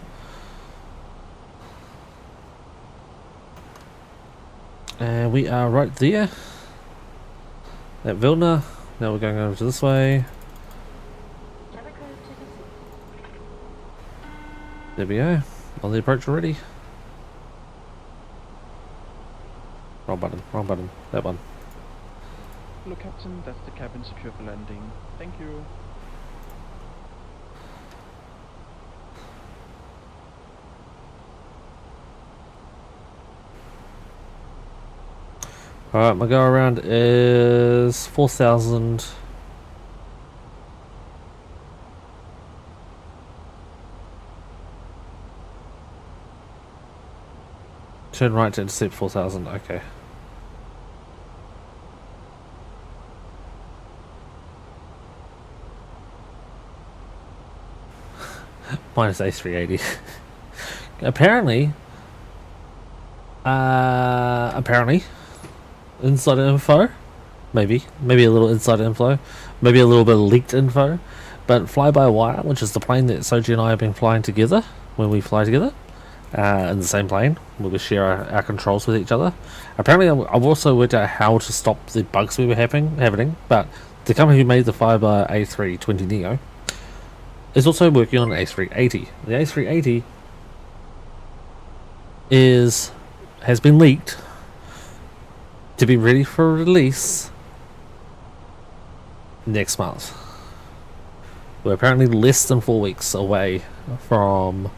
And we are right there at Vilna. Now we're going over to this way. There we go. On the approach already. Wrong button. That one. Hello, Captain. That's the cabin secure for landing. Thank you. Alright, my go around is 4,000. Turn right to intercept 4,000, okay. Minus A380. apparently, insider info, maybe a little insider info, maybe a little bit of leaked info, but fly-by-wire, which is the plane that Soji and I have been flying together when we fly together, in the same plane, where we share our controls with each other. Apparently, I've also worked out how to stop the bugs we were happening, but the company who made the Fiber A320 Neo is also working on an A380. The A380 has been leaked to be ready for release next month. We're apparently less than 4 weeks away from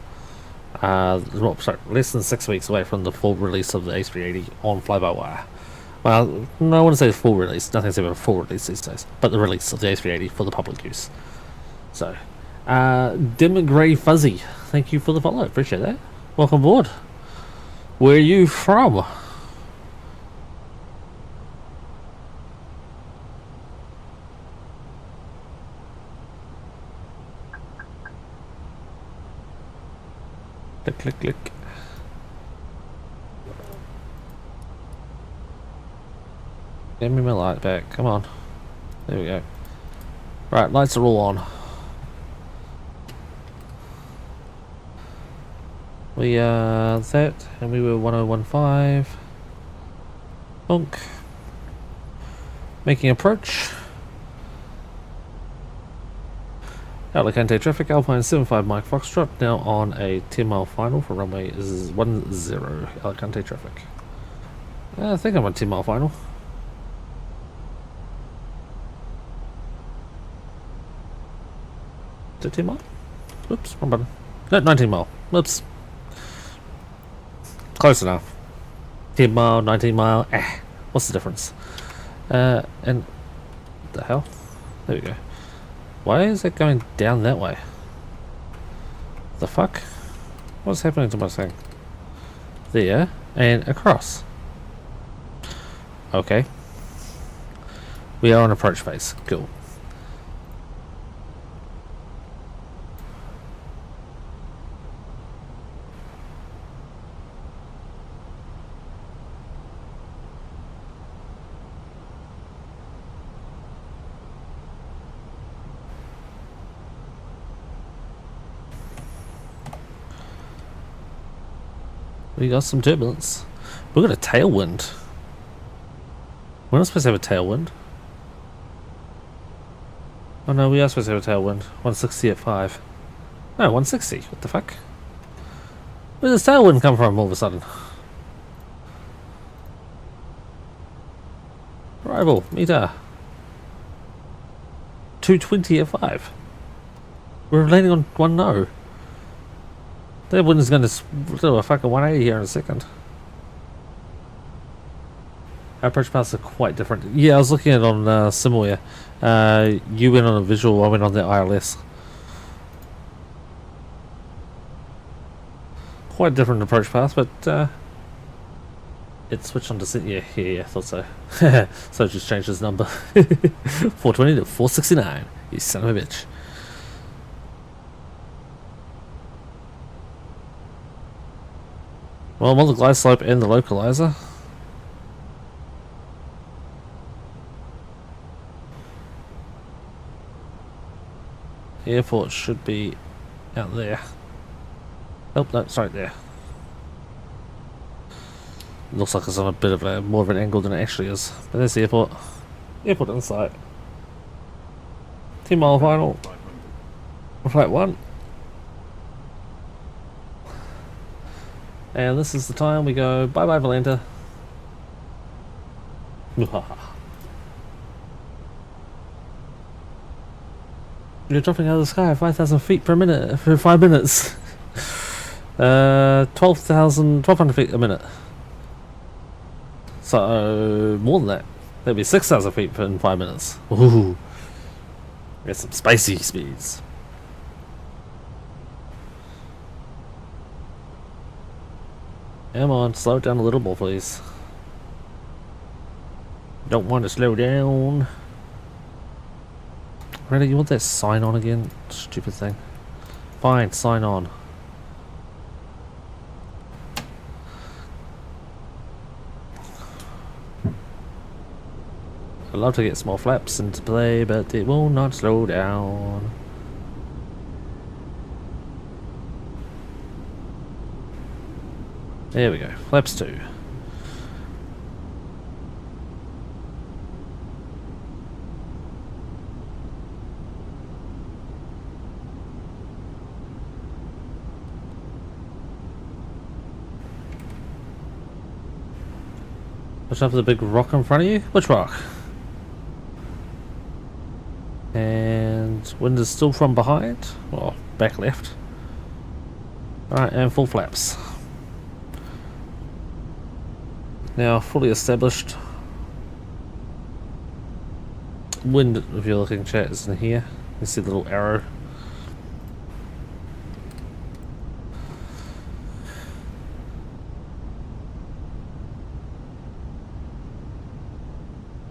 less than 6 weeks away from the full release of the A380 on fly-by-wire. Well, no, I want to say full release. Nothing's ever a full release these days, but the release of the A380 for the public use. So, Dim Grey Fuzzy, thank you for the follow. Appreciate that. Welcome aboard. Where are you from? Click, click, click. Give me my light back. Come on. There we go. Right, lights are all on. We are that, and we were 1015. Bonk. Making approach. Alicante traffic, Alpine 75 Mike Foxtrot, now on a 10-mile final for runway is 10, Alicante traffic. I think I'm on 10-mile final. Is it 10 mile? Oops, wrong button. No, 19 mile. Oops. Close enough. 10 mile, 19 mile, what's the difference? And what the hell? There we go. Why is it going down that way? The fuck? What's happening to my thing? There, and across. Okay. We are on approach phase. Cool. We got some turbulence. We got a tailwind. We're not supposed to have a tailwind. Oh no, we are supposed to have a tailwind. 160 at 5. No, 160. What the fuck? Where does tailwind come from all of a sudden? Arrival, meter. 220 at 5. We're landing on 1 no. That wind is going to do a fucking 180 here in a second. Our approach paths are quite different. Yeah, I was looking at it on Simware. You went on a visual, I went on the ILS. Quite different approach path, but it switched on descent. Yeah, I thought so. So it just changed his number. 420 to 469. You son of a bitch. Well, I'm on the glide slope and the localizer. The airport should be out there. Oh, no, it's right there. Looks like it's on a bit of a more of an angle than it actually is. But there's the airport. Airport in sight. 10-mile final. Flight 1. And this is the time we go bye-bye Valenta. You're dropping out of the sky at 5,000 feet per minute for 5 minutes. 1200 feet a minute. So more than that. That'd be 6,000 feet in 5 minutes. Ooh, there's some spicy speeds. Come on, slow it down a little more, please. Don't want to slow down. Really, you want that sign on again? Stupid thing. Fine, sign on. I'd love to get small flaps into play, but it will not slow down. There we go, flaps 2. Watch out for the big rock in front of you. Which rock? And wind is still from behind. Well, back left. Alright, and full flaps. Now fully established. Wind, if you're looking, chat, is in here. You see the little arrow.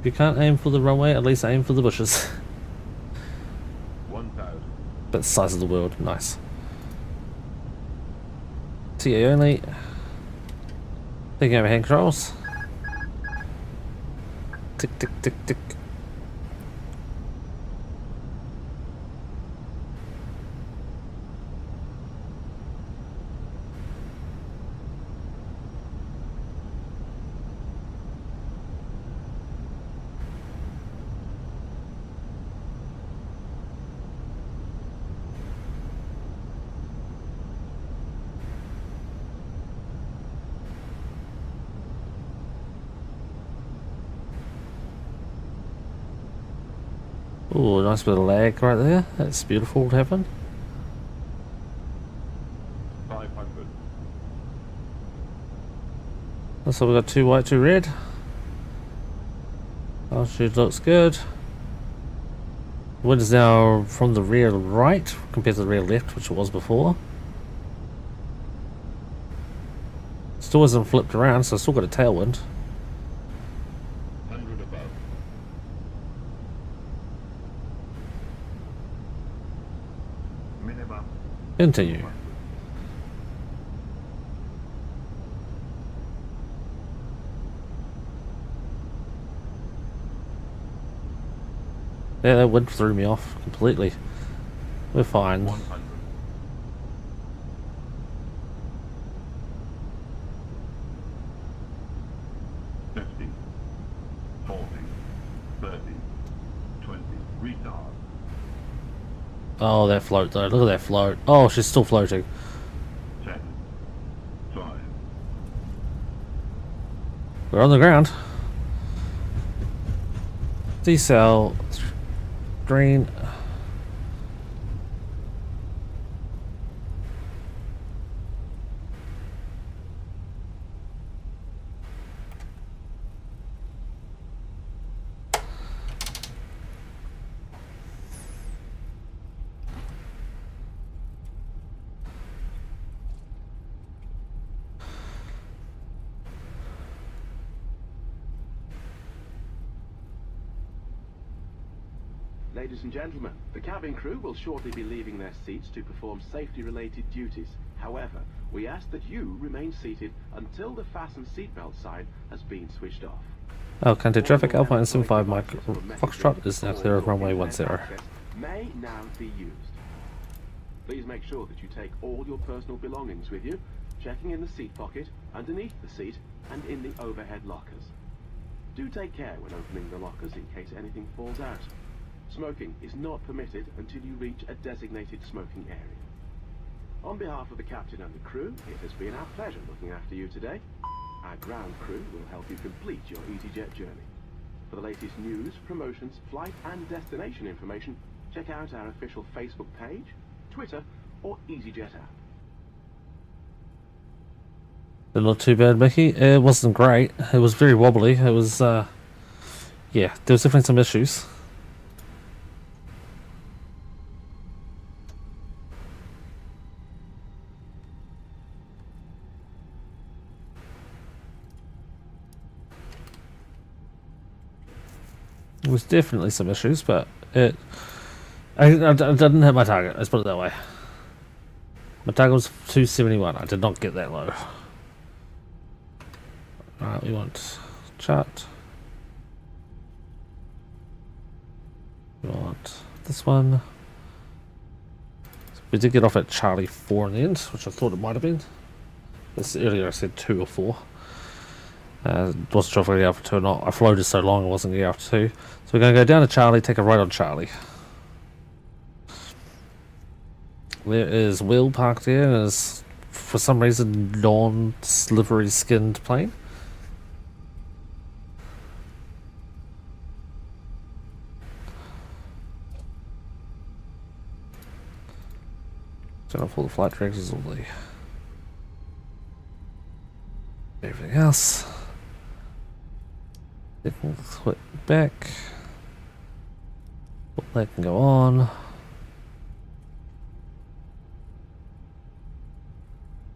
If you can't aim for the runway, at least aim for the bushes. 1,000. But the size of the world, nice. TA only. Taking over hand controls. Tick, tick, tick, tick. Ooh, nice bit of lag right there. That's beautiful to happen. 500. So we got 2 white, 2 red. Altitude looks good. Wind is now from the rear right compared to the rear left, which it was before. Still hasn't flipped around, so I still got a tailwind. 100 above. Minimum. Continue. Yeah, that wind threw me off completely. We're fine. 100. Oh, that float though. Look at that float. Oh, she's still floating. 10, 5, We're on the ground. Decel. Green. Ladies and gentlemen, the cabin crew will shortly be leaving their seats to perform safety-related duties. However, we ask that you remain seated until the fasten seatbelt sign has been switched off. Oh, county traffic Alpine 75 Mike Foxtrot is now clear of runway 10. May now be used. Please make sure that you take all your personal belongings with you, checking in the seat pocket, underneath the seat, and in the overhead lockers. Do take care when opening the lockers in case anything falls out. Smoking is not permitted until you reach a designated smoking area. On behalf of the captain and the crew, it has been our pleasure looking after you today. Our ground crew will help you complete your EasyJet journey. For the latest news, promotions, flight and destination information, check out our official Facebook page, Twitter or EasyJet app. Not too bad, Mickey. It wasn't great. It was very wobbly. It was, yeah, there was definitely some issues. There was definitely some issues, but I didn't hit my target, let's put it that way. My target was 271, I did not get that low. Alright, we want chart. We want this one. We did get off at Charlie 4 in the end, which I thought it might have been. This earlier I said 2 or 4. Wasn't sure if we were out for 2 or not. I floated so long I wasn't going to get out for 2. So we're going to go down to Charlie, take a right on Charlie. There is Will parked here and is, for some reason, non-slivery skinned plane. Turn off all the flight directors, all the everything else. It can click back. That can go on.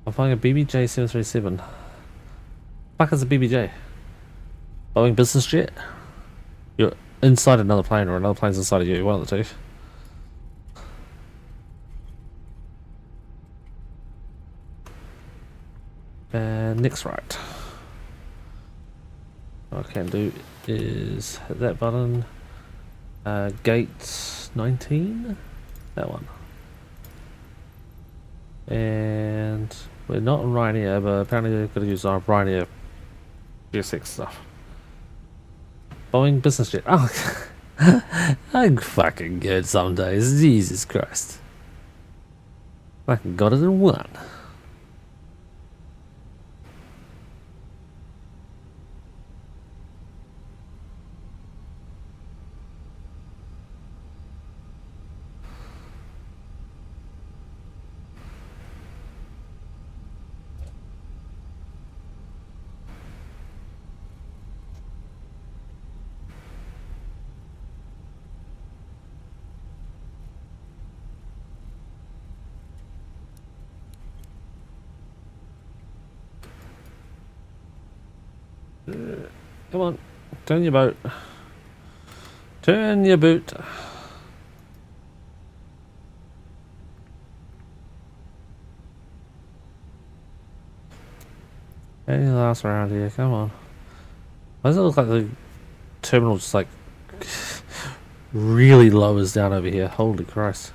I'm flying a BBJ 737. Fuck is a BBJ? Boeing business jet? You're inside another plane or another plane's inside of you, one of the two. And next right. What I can do is hit that button. Gate 19? That one. And we're not on Ryanair, but apparently we've got to use our Ryanair GSX stuff. Boeing business jet. Oh, I'm fucking good some days. Jesus Christ. Fucking got it in one. Come on, turn your boat. Turn your boot. Any last around here? Come on. Why does it look like the terminal just like really lowers down over here? Holy Christ.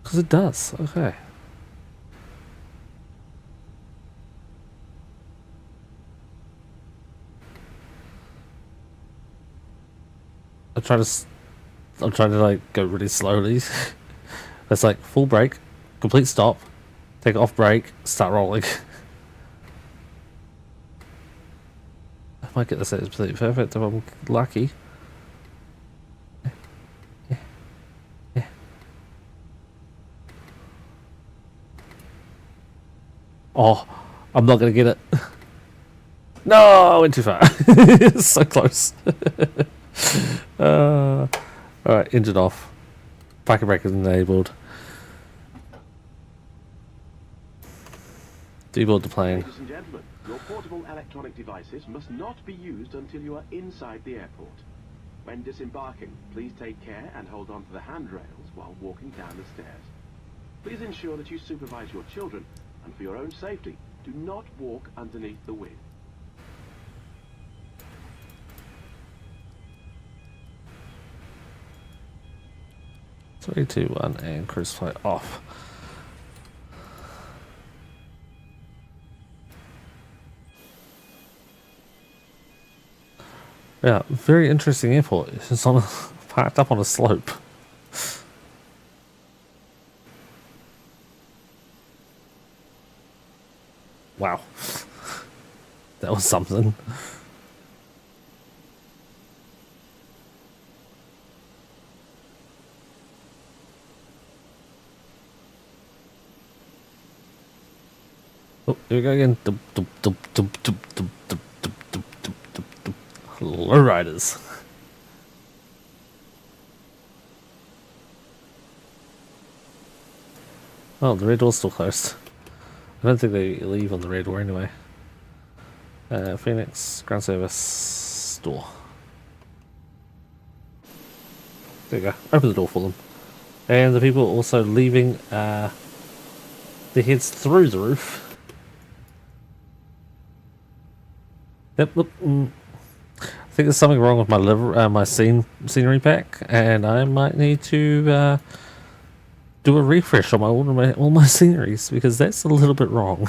Because it does. Okay. I try to I'm trying to like go really slowly. It's like full brake, complete stop, take off brake, start rolling. I might get this absolutely perfect if I'm lucky. Oh, I'm not gonna get it. No, I went too far. So close. Alright, engine off. Parking brake is enabled. Deboard the plane. Ladies and gentlemen, your portable electronic devices must not be used until you are inside the airport. When disembarking, please take care and hold on to the handrails while walking down the stairs. Please ensure that you supervise your children, and for your own safety, do not walk underneath the wing. 3, 2, 1, and cruise flight off. Yeah, very interesting airport. It's on parked up on a slope. Wow, that was something. Oh, here we go again. Lowriders. Oh, the red door's still closed. I don't think they leave on the red door anyway. Phoenix, ground service, door. There you go. Open the door for them. And the people also leaving their heads through the roof. Yep, look. I think there's something wrong with my my scenery pack, and I might need to do a refresh on all my sceneries, because that's a little bit wrong.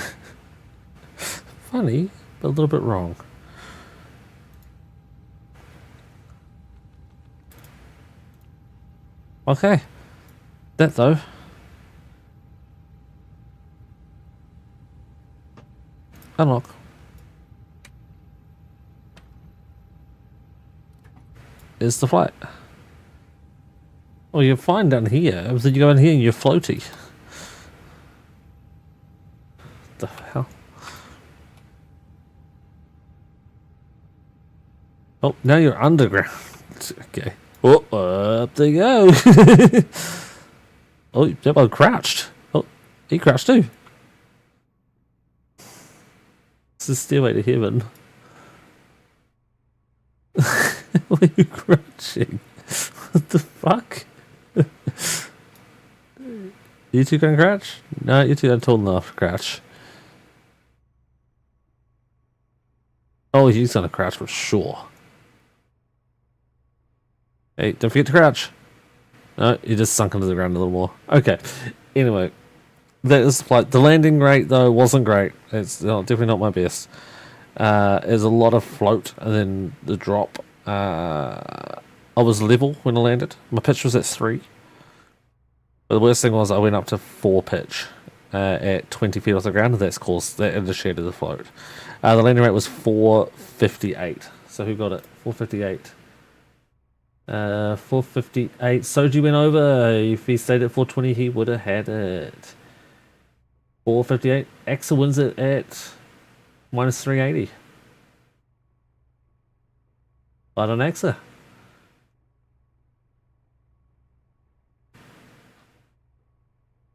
Funny, but a little bit wrong. Okay, that though. Unlock. Is the flight. Oh, you're fine down here. Then you go in here and you're floaty. The hell? Oh, now you're underground. Okay. Oh, up they go. Oh, yep, I crouched. Oh, he crouched too. It's the stairway to heaven. Why are you crouching? What the fuck? You two gonna crouch? No, you two are tall enough to crouch. Oh, he's gonna crouch for sure. Hey, don't forget to crouch. No, you just sunk into the ground a little more. Okay. Anyway, that is the flight. The landing rate though wasn't great. It's definitely not my best. There's a lot of float and then the drop. I was level when I landed. My pitch was at 3. But the worst thing was I went up to 4 pitch at 20 feet off the ground, and that initiated the float. The landing rate was 458. So who got it? 458. 458. Soji went over. If he stayed at 420, he would have had it. 458. Axa wins it at minus 380. But on Axa.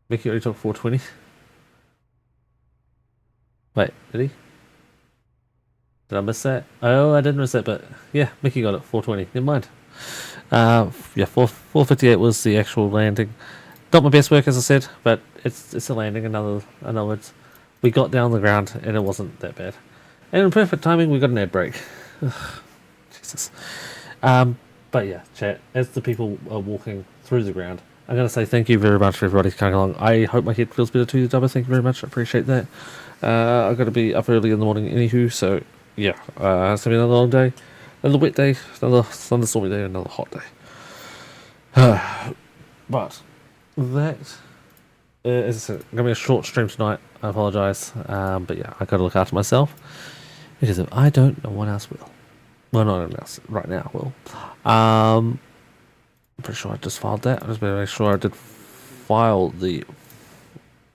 Mickey already took 420. Wait, did he? Did I miss that? Oh, I didn't miss that, but yeah, Mickey got it, 420. Never mind. Yeah, 458 was the actual landing. Not my best work, as I said, but it's a landing. In other words, we got down the ground and it wasn't that bad. And in perfect timing, we got an ad break. Jesus. But yeah, chat, as the people are walking through the ground, I'm going to say thank you very much for everybody coming along. I hope my head feels better too, Dubber. Thank you very much. I appreciate that. I've got to be up early in the morning anywho, so yeah, it's going to be another long day, another wet day, another thunderstormy day, another hot day. But that is going to be a short stream tonight. I apologise. But yeah, I got to look after myself. Because if I don't, no one else will. Well, not anyone else right now will. I'm pretty sure I just filed that. I just better make sure I did file the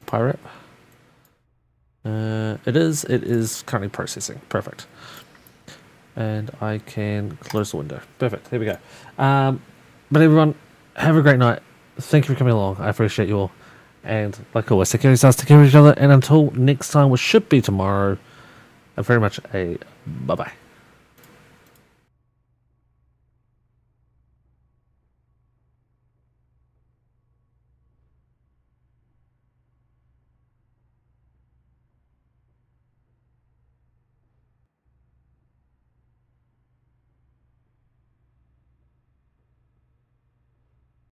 pirate. It is currently processing. Perfect. And I can close the window. Perfect. Here we go. But everyone, have a great night. Thank you for coming along. I appreciate you all. And like always, take care of yourselves, take care of each other. And until next time, which should be tomorrow, very much a bye-bye.